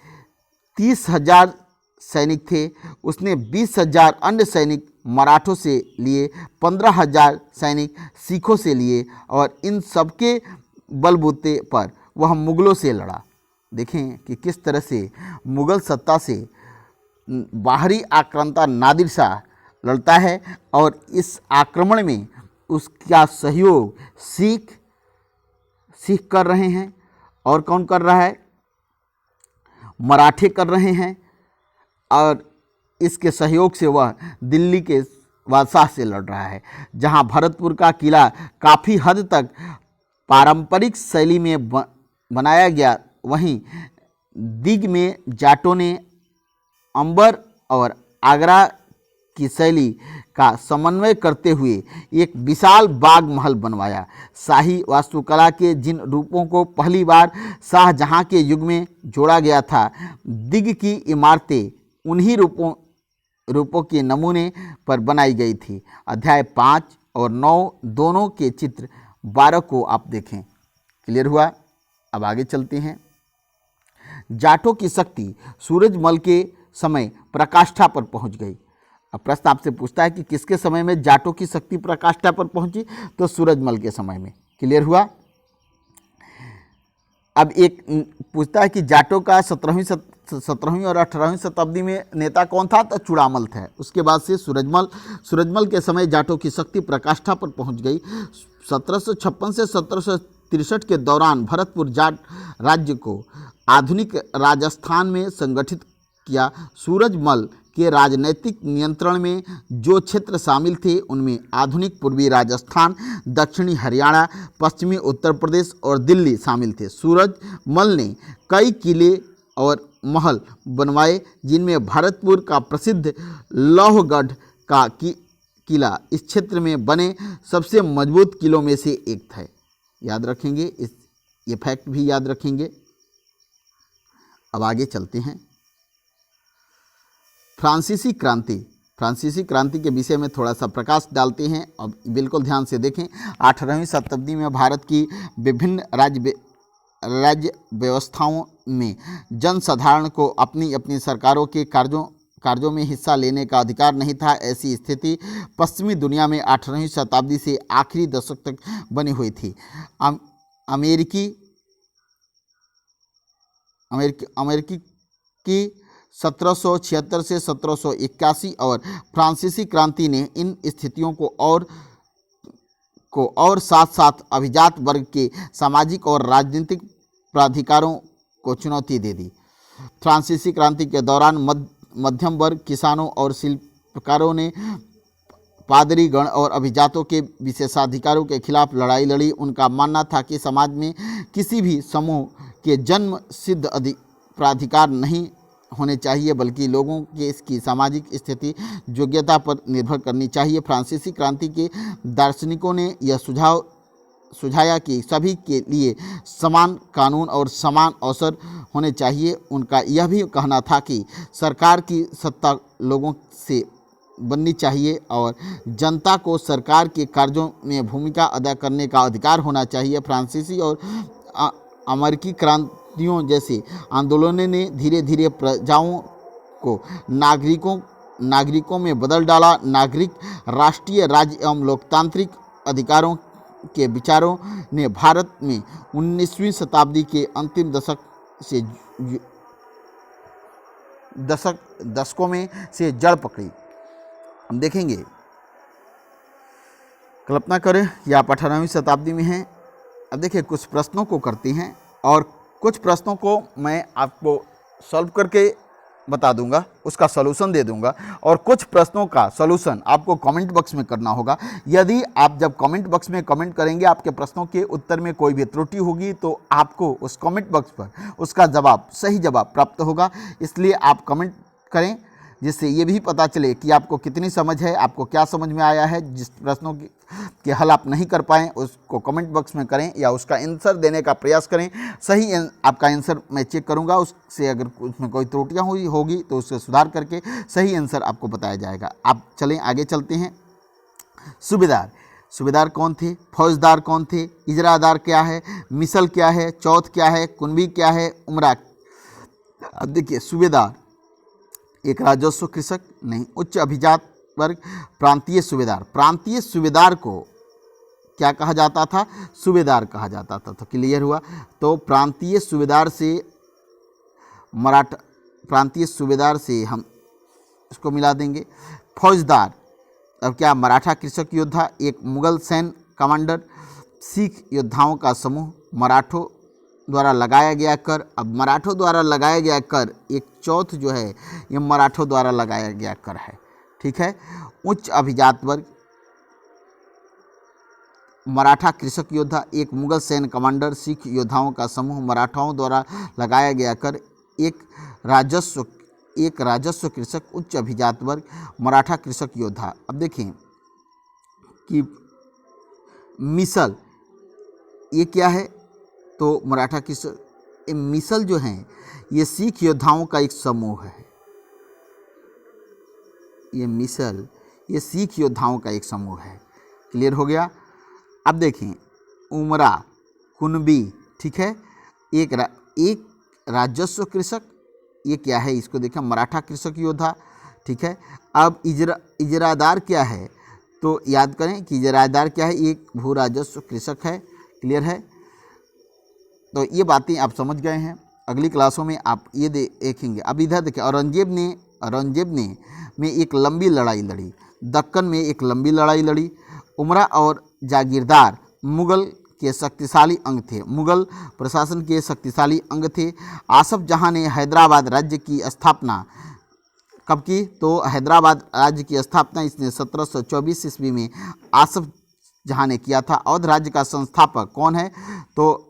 30,000 सैनिक थे। उसने 20,000 अन्य सैनिक मराठों से लिए, 15,000 सैनिक सिखों से लिए और इन सबके बलबूते पर वह मुगलों से लड़ा। देखें कि किस तरह से मुगल सत्ता से बाहरी आक्रांता नादिर शाह लड़ता है और इस आक्रमण में उसका सहयोग सिख कर रहे हैं। और कौन कर रहा है? मराठे कर रहे हैं। और इसके सहयोग से वह दिल्ली के बादशाह से लड़ रहा है। जहां भरतपुर का किला काफ़ी हद तक पारंपरिक शैली में बनाया गया, वहीं दिग में जाटों ने अंबर और आगरा की शैली का समन्वय करते हुए एक विशाल बाग महल बनवाया। शाही वास्तुकला के जिन रूपों को पहली बार शाहजहां के युग में जोड़ा गया था, दिग की इमारतें उन्हीं रूपों के नमूने पर बनाई गई थी। अध्याय 5 और 9 दोनों के चित्र 12 को आप देखें। क्लियर हुआ? अब आगे चलते हैं। जाटों की शक्ति सूरजमल के समय पराकाष्ठा पर पहुंच गई। अब प्रश्न आपसे पूछता है कि किसके समय में जाटों की शक्ति पराकाष्ठा पर पहुंची? तो सूरजमल के समय में। क्लियर हुआ? अब एक पूछता है कि जाटों का 17वीं और 18वीं शताब्दी में नेता कौन था? तो चूड़ामल था। उसके बाद से सूरजमल के समय जाटों की शक्ति पराकाष्ठा पर पहुंच गई। 1756 से 1763 के दौरान भरतपुर जाट राज्य को आधुनिक राजस्थान में संगठित किया। सूरजमल के राजनैतिक नियंत्रण में जो क्षेत्र शामिल थे उनमें आधुनिक पूर्वी राजस्थान, दक्षिणी हरियाणा, पश्चिमी उत्तर प्रदेश और दिल्ली शामिल थे। सूरजमल ने कई किले और महल बनवाए, जिनमें भरतपुर का प्रसिद्ध लौहगढ़ का किला इस क्षेत्र में बने सबसे मजबूत किलों में से एक था। याद रखेंगे, ये फैक्ट भी याद रखेंगे। अब आगे चलते हैं। फ्रांसीसी क्रांति के विषय में थोड़ा सा प्रकाश डालते हैं। अब बिल्कुल ध्यान से देखें। 18वीं शताब्दी में भारत की विभिन्न राज्य व्यवस्थाओं में जनसाधारण को अपनी अपनी सरकारों के कार्यों में हिस्सा लेने का अधिकार नहीं था। ऐसी स्थिति पश्चिमी दुनिया में 18वीं शताब्दी से आखिरी दशक तक बनी हुई थी। अमेरिकी की 1776 से 1781 और फ्रांसीसी क्रांति ने इन स्थितियों को और साथ साथ अभिजात वर्ग के सामाजिक और राजनीतिक प्राधिकारों को चुनौती दे दी। फ्रांसीसी क्रांति के दौरान मध्यम वर्ग, किसानों और शिल्पकारों ने पादरीगण और अभिजातों के विशेषाधिकारों के खिलाफ लड़ाई लड़ी। उनका मानना था कि समाज में किसी भी समूह के जन्म सिद्ध प्राधिकार नहीं होने चाहिए, बल्कि लोगों के इसकी सामाजिक स्थिति योग्यता पर निर्भर करनी चाहिए। फ्रांसीसी क्रांति के दार्शनिकों ने यह सुझाया कि सभी के लिए समान कानून और समान अवसर होने चाहिए। उनका यह भी कहना था कि सरकार की सत्ता लोगों से बननी चाहिए और जनता को सरकार के कार्यों में भूमिका अदा करने का अधिकार होना चाहिए। फ्रांसीसी और अमेरिकी क्रांतियों जैसे आंदोलनों ने धीरे धीरे प्रजाओं को नागरिकों में बदल डाला। नागरिक राष्ट्रीय राज्य एवं लोकतांत्रिक अधिकारों के विचारों ने भारत में 19वीं शताब्दी के अंतिम दशकों में से जड़ पकड़ी। हम देखेंगे, कल्पना करें ये आप 18वीं शताब्दी में हैं। अब देखिए कुछ प्रश्नों को करते हैं और कुछ प्रश्नों को मैं आपको सॉल्व करके बता दूंगा, उसका सॉल्यूशन दे दूंगा, और कुछ प्रश्नों का सॉल्यूशन आपको कमेंट बॉक्स में करना होगा। यदि आप जब कमेंट बॉक्स में कमेंट करेंगे, आपके प्रश्नों के उत्तर में कोई भी त्रुटि होगी तो आपको उस कमेंट बॉक्स पर उसका जवाब, सही जवाब प्राप्त होगा। इसलिए आप कमेंट करें, जिससे ये भी पता चले कि आपको कितनी समझ है, आपको क्या समझ में आया है। जिस प्रश्नों के हल आप नहीं कर पाएँ उसको कमेंट बॉक्स में करें या उसका आंसर देने का प्रयास करें। सही आपका आंसर मैं चेक करूंगा, उससे अगर उसमें कोई त्रुटियां होगी तो उससे सुधार करके सही आंसर आपको बताया जाएगा। आप चलें, आगे चलते हैं। सूबेदार कौन थे? फौजदार कौन थे? इजरादार क्या है? मिसल क्या है? चौथ क्या है? कुनबी क्या है? उमरा। अब देखिए, सूबेदार एक राजस्व कृषक नहीं, उच्च अभिजात वर्ग, प्रांतीय सूबेदार। प्रांतीय सूबेदार को क्या कहा जाता था? सूबेदार कहा जाता था। तो क्लियर हुआ। तो प्रांतीय सूबेदार से हम इसको मिला देंगे। फौजदार, अब क्या? मराठा कृषक योद्धा, एक मुगल सैन्य कमांडर, सिख योद्धाओं का समूह, मराठों द्वारा लगाया गया कर। अब मराठों द्वारा लगाया गया कर, एक चौथ जो है ये मराठों द्वारा लगाया गया कर है, ठीक है। उच्च अभिजात वर्ग, मराठा कृषक योद्धा, एक मुगल सैन्य कमांडर, सिख योद्धाओं का समूह, मराठाओं द्वारा लगाया गया कर, एक राजस्व कृषक, उच्च अभिजात वर्ग, मराठा कृषक योद्धा। अब देखें कि मिसल ये क्या है? तो मराठा कृषक, मिसल जो हैं ये सिख योद्धाओं का एक समूह है। ये मिसल ये सिख योद्धाओं का एक समूह है। क्लियर हो गया। अब देखें, उमरा, कुनबी, ठीक है, एक राजस्व कृषक, ये क्या है? इसको देखें, मराठा कृषक योद्धा, ठीक है। अब इजरादार क्या है? तो याद करें कि इजरादार क्या है? एक भू राजस्व कृषक है। क्लियर है। तो ये बातें आप समझ गए हैं। अगली क्लासों में आप ये देखेंगे। अब इधर देखिए, औरंगजेब ने में एक लंबी लड़ाई लड़ी, दक्कन में एक लंबी लड़ाई लड़ी। उमरा और जागीरदार मुगल के शक्तिशाली अंग थे, मुगल प्रशासन के शक्तिशाली अंग थे। आसफ जहां ने हैदराबाद राज्य की स्थापना कब की? तो हैदराबाद राज्य की स्थापना इसने 1724 ईस्वी में आसफ जहां ने किया था। अवध राज्य का संस्थापक कौन है? तो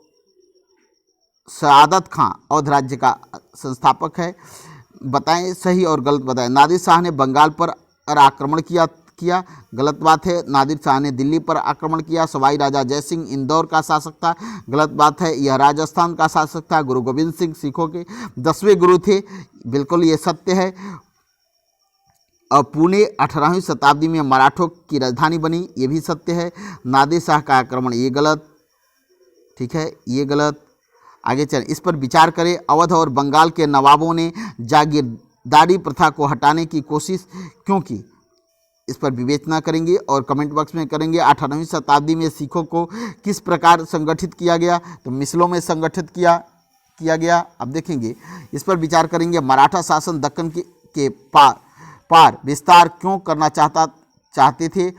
सआदत खां अवध राज्य का संस्थापक है। बताएं, सही और गलत बताएं। नादिर शाह ने बंगाल पर आक्रमण किया, गलत बात है। नादिर शाह ने दिल्ली पर आक्रमण किया। सवाई राजा जयसिंह इंदौर का शासक था, गलत बात है। यह राजस्थान का शासक था। गुरु गोविंद सिंह सिखों के 10वें गुरु थे, बिल्कुल ये सत्य है। और पुणे 18वीं शताब्दी में मराठों की राजधानी बनी, ये भी सत्य है। नादिर शाह का आक्रमण, ये गलत, ठीक है, ये गलत। आगे चलें, इस पर विचार करें। अवध और बंगाल के नवाबों ने जागीरदारी प्रथा को हटाने की कोशिश क्यों की? इस पर विवेचना करेंगे और कमेंट बॉक्स में करेंगे। 18वीं शताब्दी में सिखों को किस प्रकार संगठित किया गया? तो मिसलों में संगठित किया गया। अब देखेंगे, इस पर विचार करेंगे। मराठा शासन दक्कन के पार विस्तार क्यों करना चाहते थे?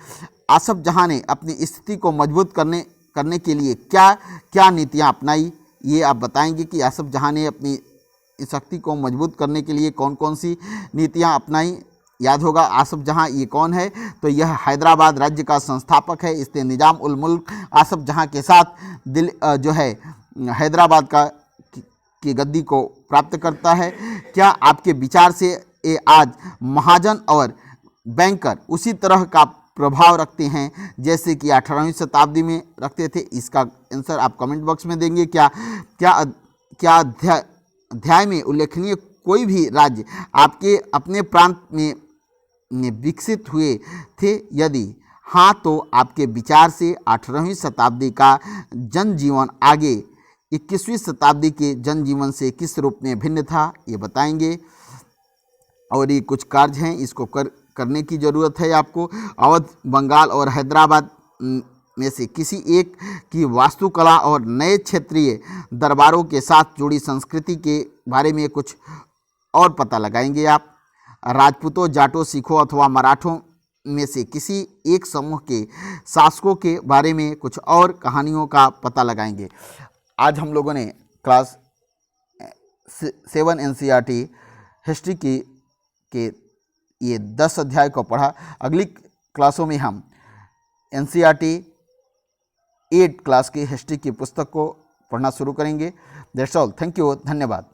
आसफ जहां ने अपनी स्थिति को मजबूत करने के लिए क्या नीतियां अपनाई? ये आप बताएंगे कि आसफ जहां ने अपनी शक्ति को मजबूत करने के लिए कौन कौन सी नीतियां अपनाई। याद होगा आसफ जहां ये कौन है? तो यह हैदराबाद राज्य का संस्थापक है। इसने निजाम उल मुल्क आसफ जहां के साथ जो है हैदराबाद की गद्दी को प्राप्त करता है। क्या आपके विचार से आज महाजन और बैंकर उसी तरह का प्रभाव रखते हैं जैसे कि 18वीं शताब्दी में रखते थे? इसका आंसर आप कमेंट बॉक्स में देंगे। क्या अध्याय में उल्लेखनीय कोई भी राज्य आपके अपने प्रांत में विकसित हुए थे? यदि हाँ, तो आपके विचार से 18वीं शताब्दी का जनजीवन आगे 21वीं शताब्दी के जनजीवन से किस रूप में भिन्न था, ये बताएंगे। और ये कुछ कार्य हैं, इसको करने की ज़रूरत है आपको। अवध, बंगाल और हैदराबाद में से किसी एक की वास्तुकला और नए क्षेत्रीय दरबारों के साथ जुड़ी संस्कृति के बारे में कुछ और पता लगाएंगे आप। राजपूतों, जाटों, सिखों अथवा मराठों में से किसी एक समूह के शासकों के बारे में कुछ और कहानियों का पता लगाएंगे। आज हम लोगों ने क्लास 7 NCERT हिस्ट्री के ये 10 अध्याय को पढ़ा। अगली क्लासों में हम NCERT 8 क्लास की हिस्ट्री की पुस्तक को पढ़ना शुरू करेंगे। That's all. Thank you. धन्यवाद।